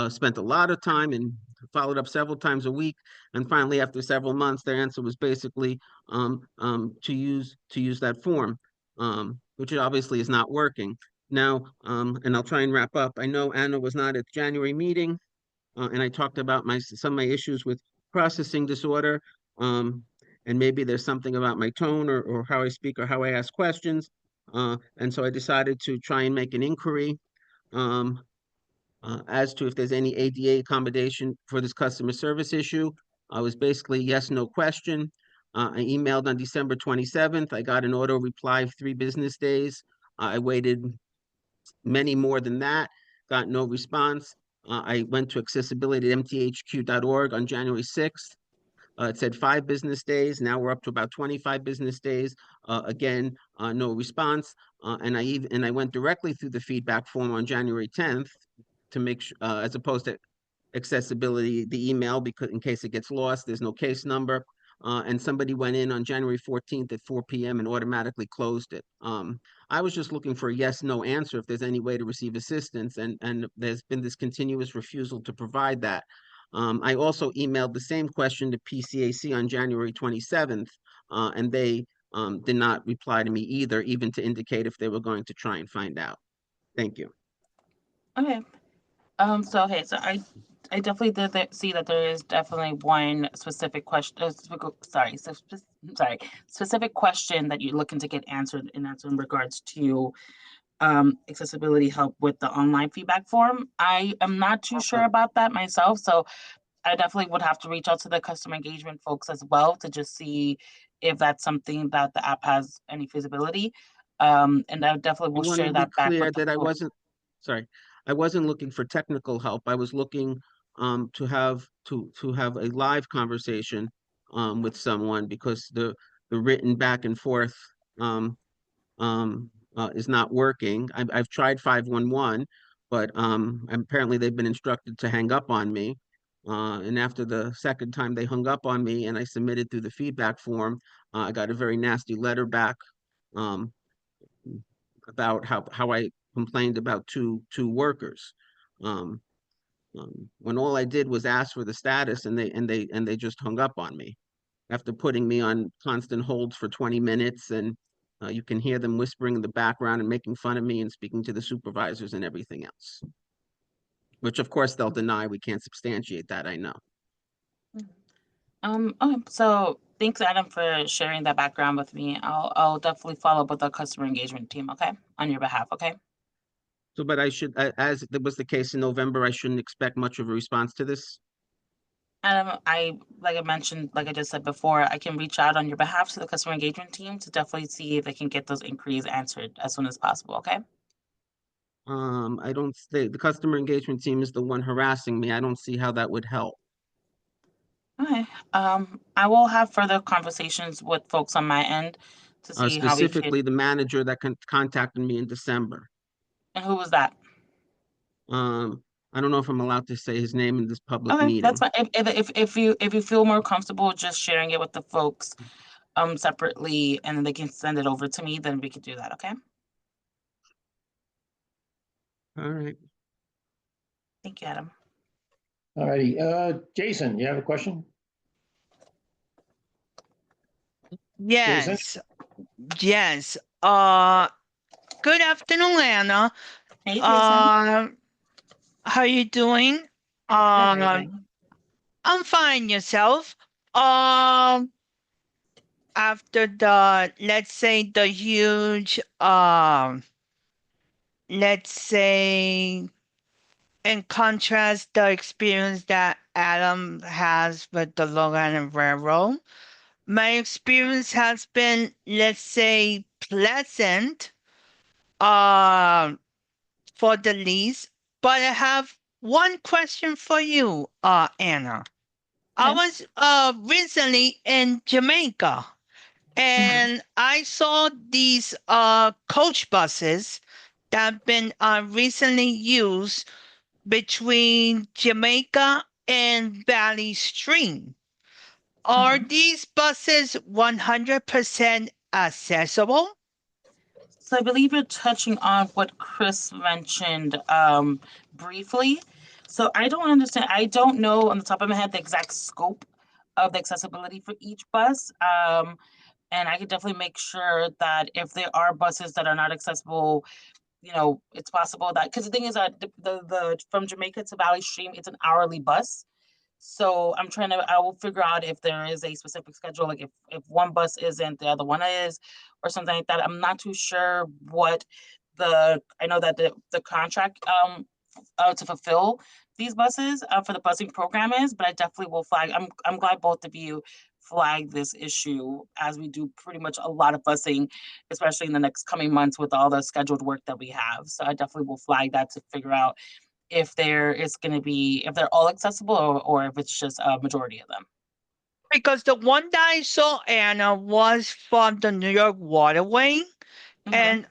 [SPEAKER 4] spent a lot of time and followed up several times a week, and finally after several months their answer was basically to use that form, which obviously is not working. Now, and I'll try and wrap up. I know Anna was not at the January meeting, and I talked about some of my issues with processing disorder. And maybe there's something about my tone or how I speak or how I ask questions. And so I decided to try and make an inquiry um, as to if there's any ADA accommodation for this customer service issue. I was basically yes, no question. I emailed on December 27th. I got an auto reply of 3 business days. I waited many more than that, got no response. I went to accessibility at mthq.org on January 6th. It said 5 business days. Now we're up to about 25 business days. Again, no response. And I went directly through the feedback form on January 10th to make sure, as opposed to accessibility, the email, because in case it gets lost, there's no case number. And somebody went in on January 14th at 4 p.m. and automatically closed it. I was just looking for a yes, no answer if there's any way to receive assistance, and there's been this continuous refusal to provide that. I also emailed the same question to PCAC on January 27th, and they did not reply to me either, even to indicate if they were going to try and find out. Thank you.
[SPEAKER 9] Okay. So I definitely did see that there is definitely one specific question, specific question that you're looking to get answered, and that's in regards to accessibility help with the online feedback form. I am not too sure about that myself, so I definitely would have to reach out to the customer engagement folks as well to just see if that's something that the app has any feasibility. And I definitely
[SPEAKER 4] I
[SPEAKER 9] will
[SPEAKER 4] wanted
[SPEAKER 9] share
[SPEAKER 4] to be
[SPEAKER 9] that back
[SPEAKER 4] clear
[SPEAKER 9] with the
[SPEAKER 4] that
[SPEAKER 9] folks.
[SPEAKER 4] I wasn't looking for technical help. I was looking to have a live conversation with someone, because the written back and forth is not working. I've tried 511, but apparently they've been instructed to hang up on me. And after the second time they hung up on me and I submitted through the feedback form, I got a very nasty letter back um, about how I complained about two workers. Um, when all I did was ask for the status, and they just hung up on me after putting me on constant holds for 20 minutes, and you can hear them whispering in the background and making fun of me and speaking to the supervisors and everything else, which of course they'll deny. We can't substantiate that, I know.
[SPEAKER 9] Okay, so thanks, Adam, for sharing that background with me. I'll definitely follow up with the customer engagement team, okay, on your behalf, okay?
[SPEAKER 4] So, but I should, as it was the case in November, I shouldn't expect much of a response to this.
[SPEAKER 9] Adam, like I mentioned, like I just said before, I can reach out on your behalf to the customer engagement team to definitely see if they can get those inquiries answered as soon as possible, okay?
[SPEAKER 4] I don't see the customer engagement team is the one harassing me. I don't see how that would help.
[SPEAKER 9] Okay, I will have further conversations with folks on my end to see how we can.
[SPEAKER 4] Specifically the manager that contacted me in December.
[SPEAKER 9] And who was that?
[SPEAKER 4] I don't know if I'm allowed to say his name in this public
[SPEAKER 9] Okay,
[SPEAKER 4] meeting.
[SPEAKER 9] that's fine. If you feel more comfortable just sharing it with the folks separately, and then they can send it over to me, then we could do that, okay?
[SPEAKER 4] All right.
[SPEAKER 9] Thank you, Adam.
[SPEAKER 1] All righty, Jason, you have a question?
[SPEAKER 7] Yes. Yes. Good afternoon, Anna.
[SPEAKER 9] Hey, Jason.
[SPEAKER 7] How you doing?
[SPEAKER 9] Good, how you doing?
[SPEAKER 7] I'm fine. Yourself? Um, After the, let's say, the huge, let's say, in contrast, the experience that Adam has with the Long Island Railroad, my experience has been, let's say, pleasant, for the least. But I have one question for you, Anna. I
[SPEAKER 9] Okay.
[SPEAKER 7] was recently in Jamaica, and I saw these coach buses that have been recently used between Jamaica and Valley Stream. Are these buses 100% accessible?
[SPEAKER 9] So I believe you're touching on what Chris mentioned briefly. So I don't understand. I don't know on the top of my head the exact scope of the accessibility for each bus. And I could definitely make sure that if there are buses that are not accessible you know, it's possible that, because the thing is that the from Jamaica to Valley Stream, it's an hourly bus. So I will figure out if there is a specific schedule, like if one bus isn't, the other one is, or something like that. I'm not too sure what I know that the contract to fulfill these buses for the busing program is, but I definitely will flag. I'm glad both of you flag this issue, as we do pretty much a lot of busing, especially in the next coming months with all the scheduled work that we have. So I definitely will flag that to figure out if if they're all accessible, or if it's just a majority of them.
[SPEAKER 7] Because the one that I saw, Anna, was from the New York Waterway. And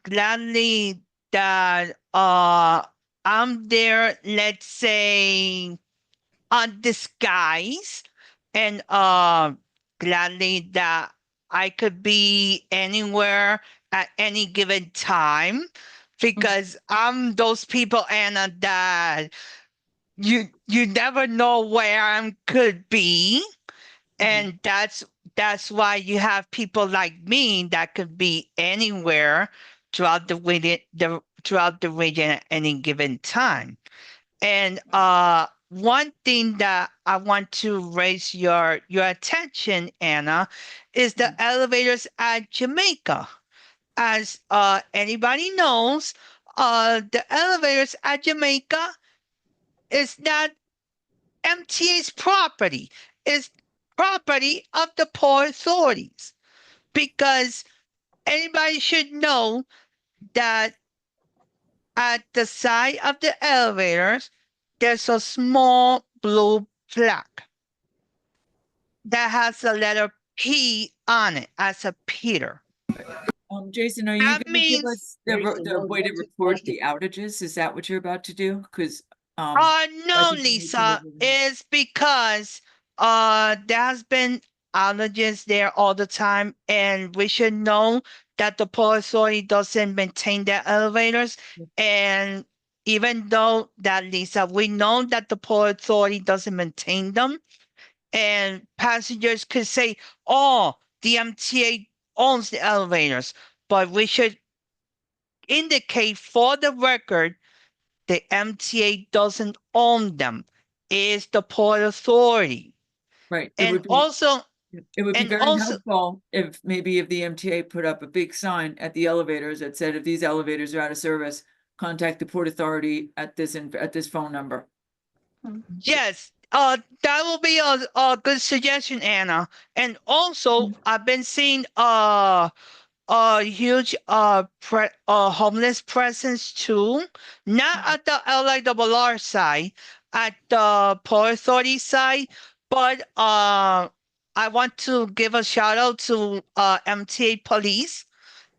[SPEAKER 7] gladly that I'm there, let's say, on disguise, and gladly that I could be anywhere at any given time, because I'm those people, Anna, that you never know where I could be. And that's why you have people like me that could be anywhere throughout the region at any given time. And one thing that I want to raise your attention, Anna, is the elevators at Jamaica. As anybody knows, the elevators at Jamaica is not MTA's property. It's property of the Port Authorities, because anybody should know that at the side of the elevators, there's a small blue plaque that has the letter P on it, as a Peter.
[SPEAKER 3] Jason, are you
[SPEAKER 7] That
[SPEAKER 3] gonna give
[SPEAKER 7] means
[SPEAKER 3] us the
[SPEAKER 1] Jason,
[SPEAKER 3] the
[SPEAKER 1] no,
[SPEAKER 3] way to
[SPEAKER 1] that's a
[SPEAKER 3] report
[SPEAKER 1] question.
[SPEAKER 3] the outages? Is that what you're about to do? Because
[SPEAKER 7] no,
[SPEAKER 3] I think we need to
[SPEAKER 7] Lisa,
[SPEAKER 3] move it.
[SPEAKER 7] it's because there has been outages there all the time, and we should know that the Port Authority doesn't maintain their elevators. And even though that, Lisa, we know that the Port Authority doesn't maintain them, and passengers could say, oh, the MTA owns the elevators, but we should indicate for the record the MTA doesn't own them. It's the Port Authority.
[SPEAKER 3] Right. It
[SPEAKER 7] And
[SPEAKER 3] would be,
[SPEAKER 7] also,
[SPEAKER 3] it would be
[SPEAKER 7] and
[SPEAKER 3] very
[SPEAKER 7] also,
[SPEAKER 3] helpful if maybe if the MTA put up a big sign at the elevators that said, if these elevators are out of service, contact the Port Authority at this phone number.
[SPEAKER 7] yes, that will be a good suggestion, Anna. And also, I've been seeing a huge homeless presence too, not at the LIRRCC side, at the Port Authority side, but I want to give a shout out to MTA police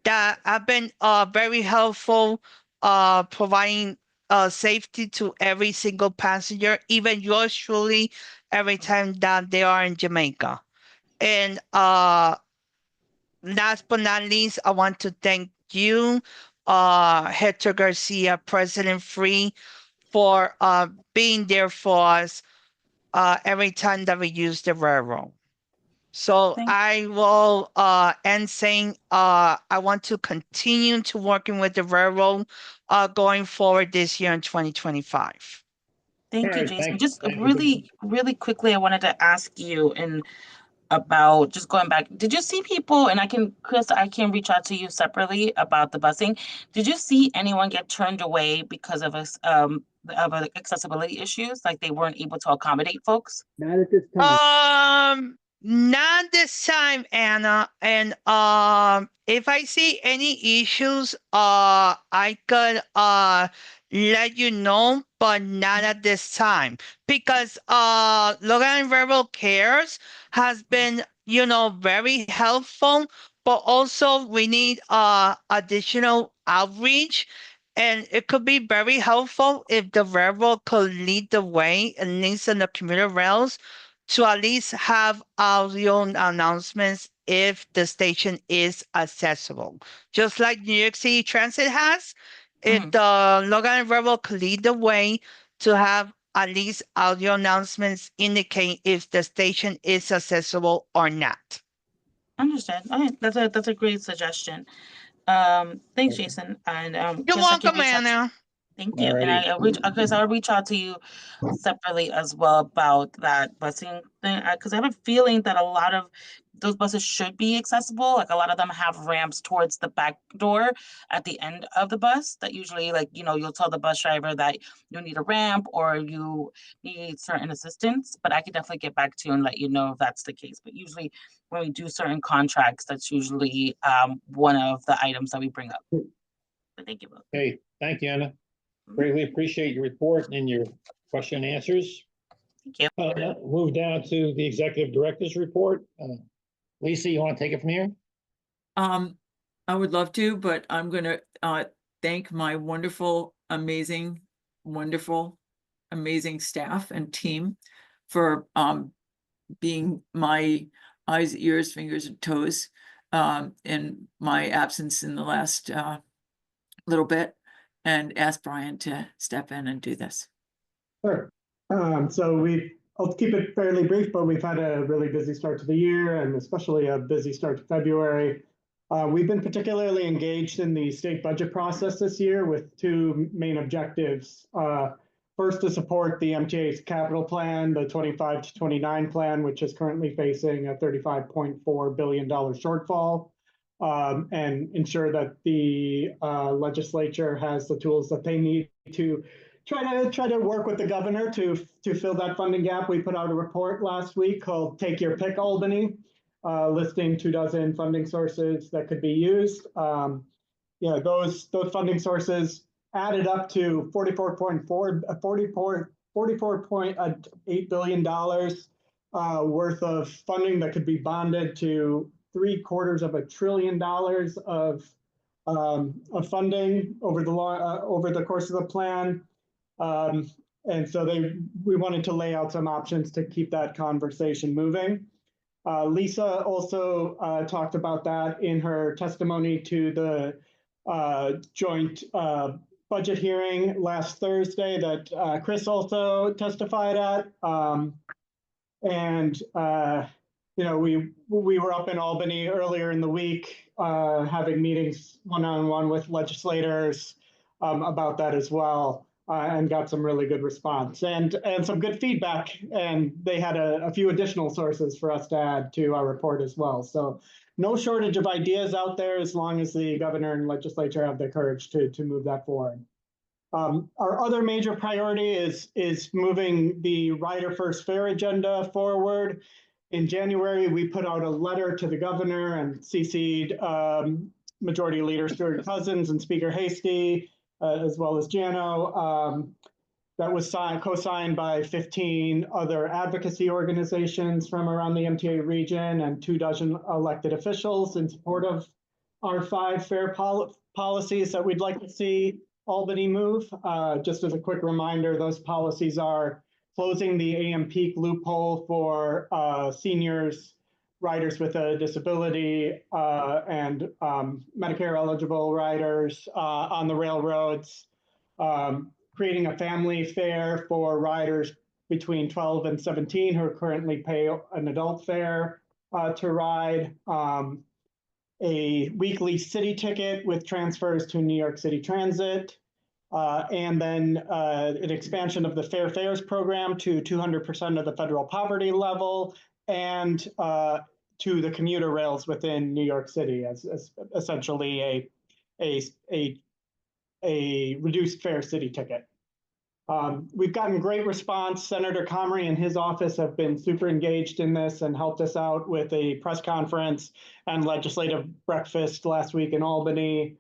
[SPEAKER 7] that have been very helpful, providing safety to every single passenger, even yours truly, every time that they are in Jamaica. And last but not least, I want to thank you, Hector Garcia, President Free, for being there for us every time that we use the railroad. So
[SPEAKER 9] Thank-
[SPEAKER 7] I will end saying I want to continue to working with the railroad going forward this year in 2025.
[SPEAKER 9] Thank
[SPEAKER 1] All
[SPEAKER 9] you,
[SPEAKER 1] right,
[SPEAKER 9] Jason.
[SPEAKER 1] thank
[SPEAKER 9] Just
[SPEAKER 1] you.
[SPEAKER 9] really quickly, I wanted to ask you about, just going back, did you see people, and Chris, I can reach out to you separately about the busing. Did you see anyone get turned away because of accessibility issues, like they weren't able to accommodate folks?
[SPEAKER 8] Not at this time.
[SPEAKER 7] Not this time, Anna. And if I see any issues, I could let you know, but not at this time, because Logan Railroad Cares has been, very helpful, but also we need additional outreach. And it could be very helpful if the railroad could lead the way, at least in the commuter rails, to at least have audio announcements if the station is accessible. Just like New York City Transit has, if the Long Island Railroad could lead the way to have at least audio announcements indicate if the station is accessible or not.
[SPEAKER 9] Understand. Okay, that's a great suggestion. Thanks, Jason. And
[SPEAKER 7] You're
[SPEAKER 9] Chris, I can
[SPEAKER 7] welcome,
[SPEAKER 9] reach out to
[SPEAKER 7] Anna.
[SPEAKER 9] Thank you. And
[SPEAKER 1] Alrighty.
[SPEAKER 9] I'll reach out to you separately as well about that busing thing, because I have a feeling that a lot of those buses should be accessible. Like a lot of them have ramps towards the back door at the end of the bus that usually, like, you'll tell the bus driver that you need a ramp or you need certain assistance, but I could definitely get back to you and let you know if that's the case. But usually when we do certain contracts, that's usually one of the items that we bring up. But thank you both.
[SPEAKER 1] Okay, thank you, Anna. Greatly appreciate your report and your question and answers.
[SPEAKER 9] Thank you.
[SPEAKER 1] Move down to the executive director's report. Lisa, you want to take it from here?
[SPEAKER 3] I would love to, but I'm gonna thank my wonderful, amazing staff and team for being my eyes, ears, fingers, and toes in my absence in the last little bit, and ask Brian to step in and do this.
[SPEAKER 10] Sure. I'll keep it fairly brief, but we've had a really busy start to the year and especially a busy start to February. We've been particularly engaged in the state budget process this year with two main objectives. First, to support the MTA's capital plan, the 25 to 29 plan, which is currently facing a $35.4 billion shortfall, and ensure that the legislature has the tools that they need to try to work with the governor to fill that funding gap. We put out a report last week called Take Your Pick Albany, listing 24 funding sources that could be used. Those funding sources added up to $44.8 billion worth of funding that could be bonded to $750 billion of funding over the course of the plan. And so we wanted to lay out some options to keep that conversation moving. Lisa also talked about that in her testimony to the joint budget hearing last Thursday that Chris also testified at. We were up in Albany earlier in the week, having meetings one-on-one with legislators about that as well. And got some really good response and some good feedback. And they had a few additional sources for us to add to our report as well. So no shortage of ideas out there as long as the governor and legislature have the courage to move that forward. Our other major priority is moving the Rider First Fare agenda forward. In January, we put out a letter to the governor and CC'd Majority Leader Stuart Cousins and Speaker Hastie, as well as Jano, that was co-signed by 15 other advocacy organizations from around the MTA region and 24 elected officials in support of our 5 fare policies that we'd like to see Albany move. Just as a quick reminder, those policies are closing the AM peak loophole for seniors, riders with a disability, and Medicare eligible riders on the railroads, creating a family fare for riders between 12 and 17 who currently pay an adult fare to ride, a weekly city ticket with transfers to New York City Transit, and then an expansion of the Fair Fares program to 200% of the federal poverty level, and to the commuter rails within New York City as essentially a reduced fare city ticket. We've gotten great response. Senator Comrie and his office have been super engaged in this and helped us out with a press conference and legislative breakfast last week in Albany.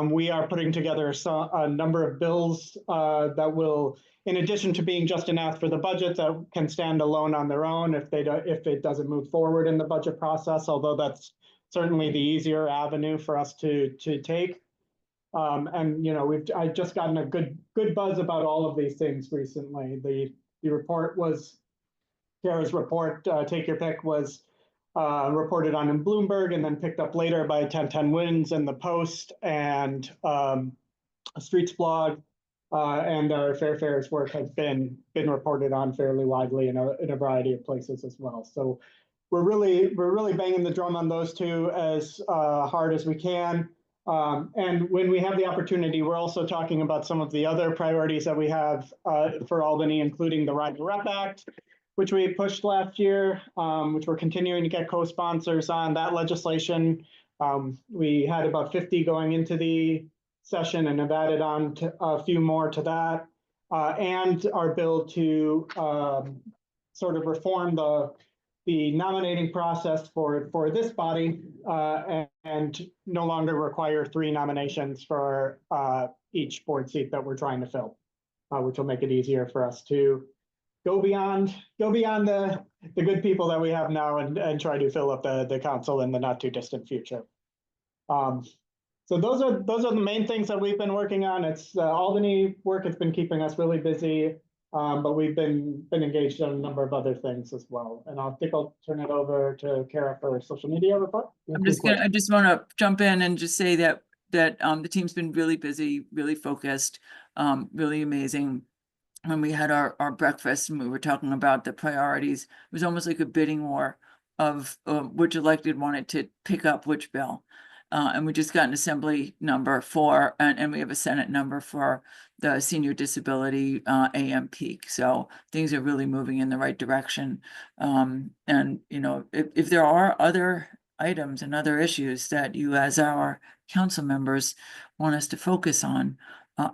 [SPEAKER 10] We are putting together a number of bills that will, in addition to being just an ask for the budget, that can stand alone on their own if it doesn't move forward in the budget process, although that's certainly the easier avenue for us to take. I've just gotten a good buzz about all of these things recently. The report was, Kara's report, Take Your Pick, was reported on in Bloomberg and then picked up later by 1010 Wins and the Post and a Streets blog, and our Fair Fares work has been reported on fairly widely in a variety of places as well. So we're really banging the drum on those two as hard as we can. And when we have the opportunity, we're also talking about some of the other priorities that we have for Albany, including the Ride to Rep Act, which we pushed last year, which we're continuing to get co-sponsors on that legislation. We had about 50 going into the session and have added on to a few more to that. And our bill to sort of reform the nominating process for this body and no longer require 3 nominations for each board seat that we're trying to fill, which will make it easier for us to go beyond the good people that we have now and try to fill up the council in the not too distant future. So those are the main things that we've been working on. It's Albany work has been keeping us really busy, but we've been engaged in a number of other things as well. And I think I'll turn it over to Kara for social media report.
[SPEAKER 3] I just want to jump in and just say that the team's been really busy, really focused, really amazing. When we had our breakfast and we were talking about the priorities, it was almost like a bidding war of which elected wanted to pick up which bill. And we just got an assembly number for, and we have a Senate number for the senior disability AM peak. So things are really moving in the right direction. And, you know, if there are other items and other issues that you as our council members want us to focus on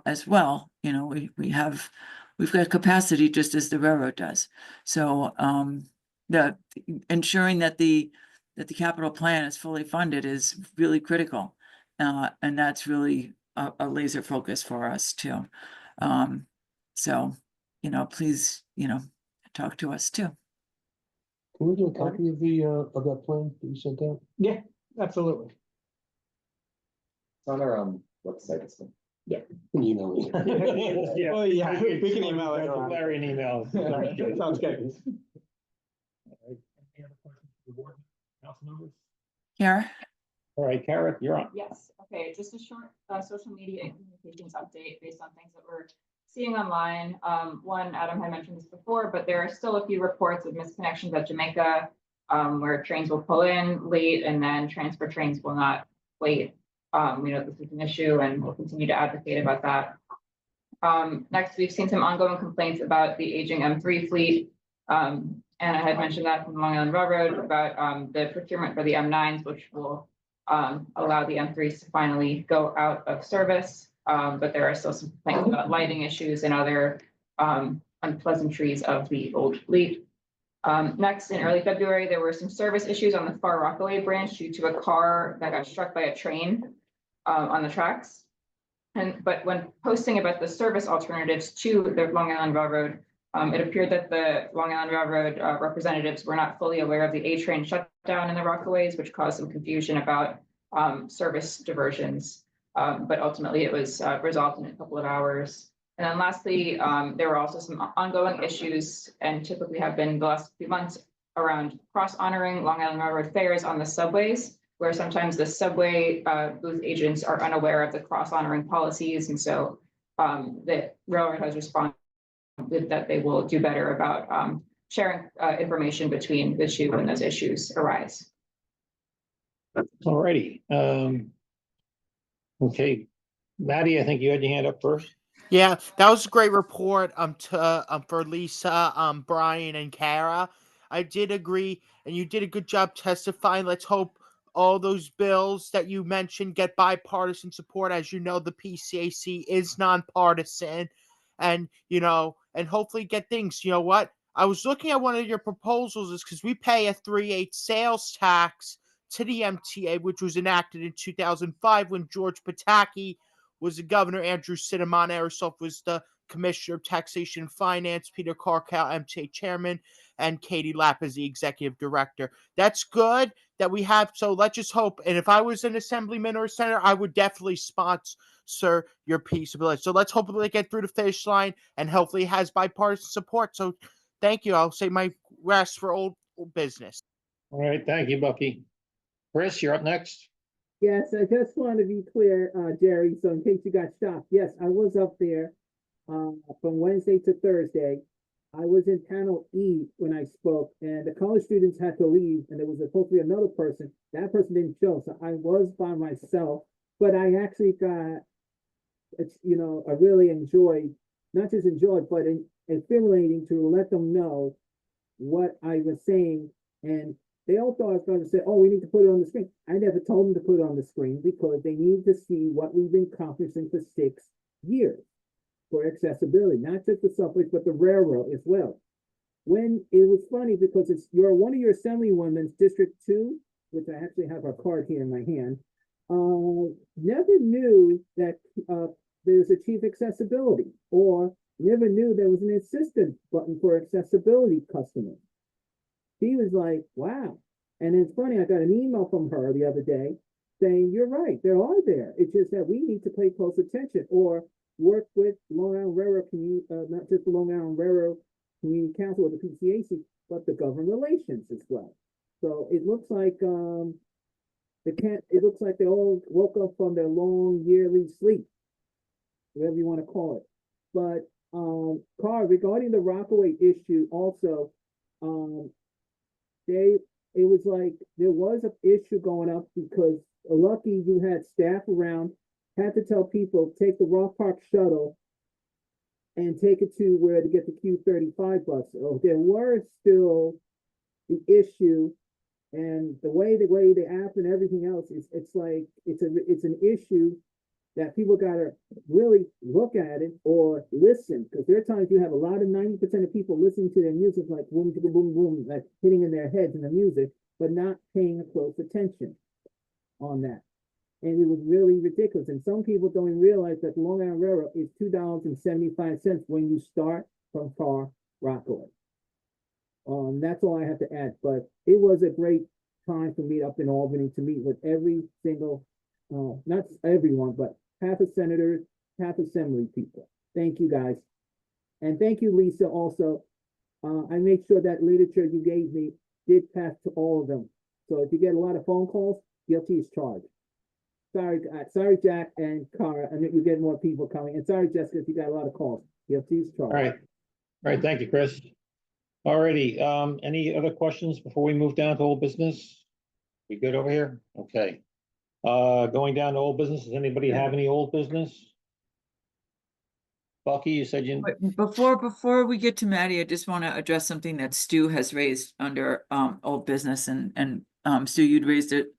[SPEAKER 3] as well, you know, we've got capacity just as the railroad does. So the ensuring that the capital plan is fully funded is really critical. And that's really a laser focus for us too. So, you know, please, you know, talk to us too.
[SPEAKER 11] Can we get a copy of that plan that you sent out?
[SPEAKER 10] Yeah, absolutely.
[SPEAKER 2] It's on our website. So.
[SPEAKER 11] Can you email it?
[SPEAKER 1] Yeah.
[SPEAKER 10] Oh, yeah, we can email it.
[SPEAKER 1] Larry an email.
[SPEAKER 10] Sounds good.
[SPEAKER 3] Kara?
[SPEAKER 1] All right, Kara, you're on.
[SPEAKER 5] Yes, okay, just a short social media and communications update based on things that we're seeing online. One, Adam had mentioned this before, but there are still a few reports of misconnections at Jamaica where trains will pull in late and then transfer trains will not wait. We know this is an issue and we'll continue to advocate about that. Next, we've seen some ongoing complaints about the aging M3 fleet. And I had mentioned that from Long Island Railroad about the procurement for the M9s, which will allow the M3s to finally go out of service. But there are still some complaints about lighting issues and other unpleasantries of the old fleet. Next, in early February, there were some service issues on the Far Rockaway branch due to a car that got struck by a train on the tracks. But when posting about the service alternatives to the Long Island Railroad, it appeared that the Long Island Railroad representatives were not fully aware of the A train shutdown in the Rockaways, which caused some confusion about service diversions. But ultimately, it was resolved in a couple of hours. And then lastly, there were also some ongoing issues, and typically have been the last few months, around cross-honoring Long Island Railroad fares on the subways, where sometimes the subway booth agents are unaware of the cross-honoring policies. And so the railroad has responded that they will do better about sharing information between the two when those issues arise.
[SPEAKER 1] All righty. Okay, Maddie, I think you had your hand up first.
[SPEAKER 6] Yeah, that was a great report for Lisa, Brian, and Kara. I did agree, and you did a good job testifying. Let's hope all those bills that you mentioned get bipartisan support. As you know, the PCAC is nonpartisan, and and hopefully get things. You know what? I was looking at one of your proposals is because we pay a 3/8 sales tax to the MTA, which was enacted in 2005 when George Pataki was the governor, Andrew Sinamon Aerosoft was the commissioner of taxation and finance, Peter Karkow, MTA chairman, and Katie Lapp is the executive director. That's good that we have. So let's just hope. And if I was an assemblyman or a senator, I would definitely sponsor your piece of bill. So let's hope they get through the finish line and hopefully it has bipartisan support. So thank you. I'll say my rest for old business.
[SPEAKER 1] All right, thank you, Bucky. Chris, you're up next.
[SPEAKER 8] Yes, I just want to be clear, Jerry, so in case you got shocked, yes, I was up there from Wednesday to Thursday. I was in panel E when I spoke, and the college students had to leave, and there was supposed to be another person. That person didn't show, so I was by myself but I actually got, it's, you know, I really enjoyed, not just enjoyed, but stimulating to let them know what I was saying. And they all thought I was going to say, oh, we need to put it on the screen. I never told them to put it on the screen because they need to see what we've been accomplishing for 6 years for accessibility, not just the subways, but the railroad as well. When it was funny because it's one of your assemblywomen's District 2, which I actually have her card here in my hand, never knew that there's a chief accessibility, or never knew there was an assistant button for accessibility customers. She was like, wow. And it's funny, I got an email from her the other day saying, you're right, there are there. It's just that we need to pay close attention or work with Long Island Railroad community, not just the Long Island Railroad Community Council or the PCAC, but the government relations as well. So it looks like it looks like they all woke up from their long yearly sleep, whatever you want to call it. But Carl, regarding the Rockaway issue, also, it was like there was an issue going up because lucky you had staff around, had to tell people take the Rock Park shuttle and take it to where to get the Q35 bus. So there were still the issue, and the way the app and everything else is, it's like it's an issue that people gotta really look at it or listen, because there are times you have a lot of 90% of people listening to their music like boom, boom, boom, boom, like hitting in their heads in the music, but not paying a close attention on that. And it was really ridiculous. And some people don't even realize that the Long Island Railroad is $2.75 when you start from Far Rockaway. That's all I have to add. But it was a great time for me up in Albany to meet with every single, not everyone, but half a senators, half assembly people. Thank you guys. And thank you, Lisa, also. I made sure that literature you gave me did pass to all of them. So if you get a lot of phone calls, guilty is charged. Sorry, Jack and Cara. I know you get more people coming. And sorry, Jessica, if you got a lot of calls. Guilty is charged.
[SPEAKER 1] All right, thank you, Chris. Alrighty, any other questions before we move down to old business? We good over here? Okay. Going down to old business, does anybody have any old business? Bucky, you said you.
[SPEAKER 3] But before we get to Maddie, I just want to address something that Stu has raised under old business, and Stu, you'd raised it.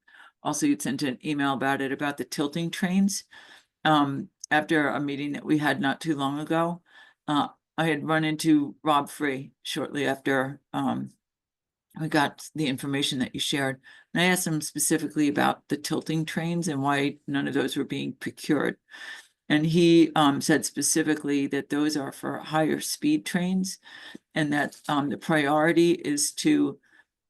[SPEAKER 3] Also, you'd sent an email about it, about the tilting trains. After a meeting that we had not too long ago, I had run into Rob Free shortly after we got the information that you shared. And I asked him specifically about the tilting trains and why none of those were being procured. And he said specifically that those are for higher speed trains, and that the priority is to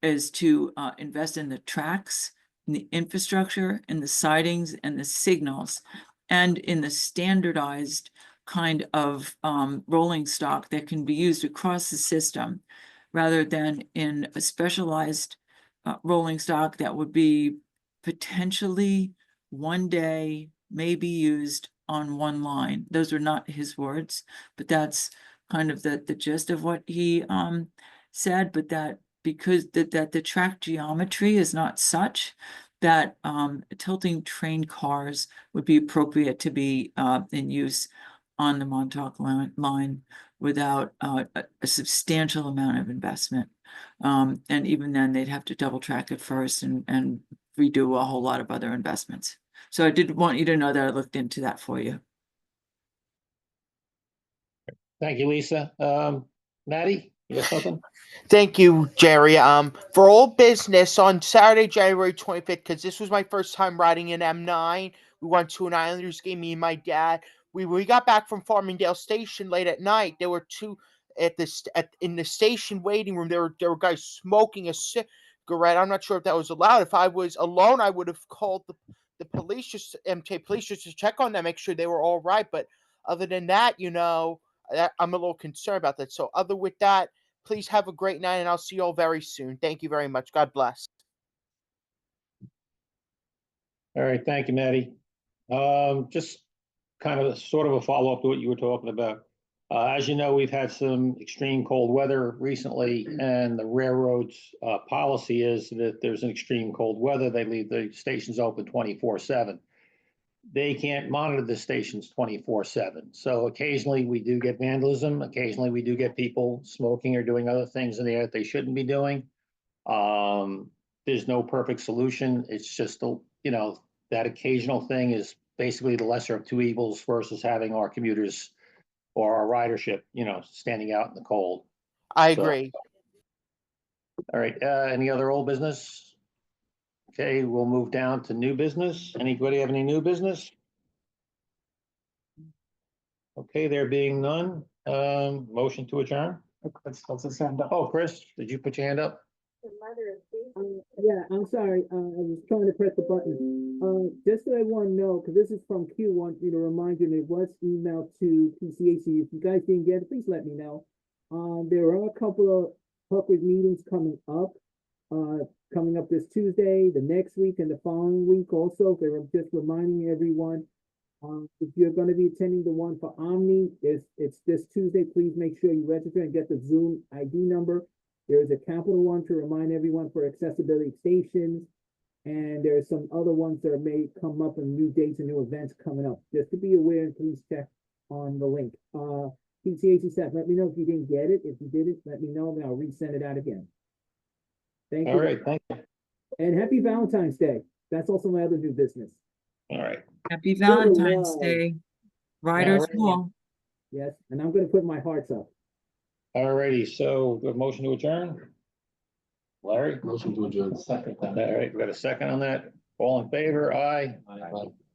[SPEAKER 3] invest in the tracks, in the infrastructure, in the sidings and the signals, and in the standardized kind of rolling stock that can be used across the system, rather than in a specialized rolling stock that would be potentially one day maybe used on one line. Those are not his words, but that's kind of the gist of what he said, but that because the track geometry is not such that tilting train cars would be appropriate to be in use on the Montauk line without a substantial amount of investment. And even then, they'd have to double track it first and redo a whole lot of other investments. So I did want you to know that I looked into that for you.
[SPEAKER 1] Thank you, Lisa. Maddie, you got something?
[SPEAKER 6] Thank you, Jerry. For old business, on Saturday, January 25th, because this was my first time riding an M9, we went to an Islanders game, me and my dad. We got back from Farmingdale Station late at night. There were two in the station waiting room. There were guys smoking a cigarette. I'm not sure if that was allowed. If I was alone, I would have called the police, just MTA police, just to check on them, make sure they were all right. But other than that, I'm a little concerned about that. So other with that, please have a great night, and I'll see you all very soon. Thank you very much. God bless.
[SPEAKER 1] All right, thank you, Maddie. Just kind of sort of a follow-up to what you were talking about. As you know, we've had some extreme cold weather recently, and the railroad's policy is that there's an extreme cold weather, they leave the stations open 24/7. they can't monitor the stations 24/7. So occasionally we do get vandalism, occasionally we do get people smoking or doing other things in there that they shouldn't be doing. There's no perfect solution. It's just, that occasional thing is basically the lesser of two evils versus having our commuters or our ridership, standing out in the cold.
[SPEAKER 6] I
[SPEAKER 1] So-
[SPEAKER 6] agree.
[SPEAKER 1] All right, any other old business? Okay, we'll move down to new business. Anybody have any new business? Okay, there being none, motion to adjourn.
[SPEAKER 10] Chris does his hand up.
[SPEAKER 1] Oh, Chris, did you put your hand up?
[SPEAKER 8] Yeah, I'm sorry, I was trying to press the button. Just so everyone know, because this is from Q, wants me to remind you, that it was emailed to PCAC. If you guys didn't get it, please let me know. There are a couple of public meetings coming up this Tuesday, the next week, and the following week also. They're just reminding everyone, if you're gonna be attending the one for Omni, it's this Tuesday, please make sure you register and get the Zoom ID number. There is a capital one to remind everyone for accessibility stations. And there's some other ones that may come up and new dates and new events coming up. Just to be aware, and please check on the link. PCAC staff, let me know if you didn't get it. If you didn't, let me know, and I'll resend it out again. Thank you.
[SPEAKER 1] All right, thank you.
[SPEAKER 8] And happy Valentine's Day. That's also my other new business.
[SPEAKER 1] All right.
[SPEAKER 3] Happy Valentine's
[SPEAKER 8] love.
[SPEAKER 3] Day. Riders
[SPEAKER 1] Alrighty.
[SPEAKER 3] Wall.
[SPEAKER 8] Yes, and I'm gonna put my hearts up.
[SPEAKER 1] All righty, so we have a motion to adjourn. Larry?
[SPEAKER 11] Motion to adjourn.
[SPEAKER 1] Second. All right, we got a second on that. All in favor? Aye.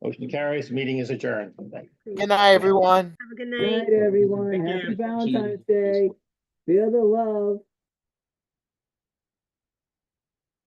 [SPEAKER 1] Motion carries. Meeting is adjourned. Thank you.
[SPEAKER 6] Good night, everyone.
[SPEAKER 8] Good night, everyone. Happy Valentine's Day. Feel the love.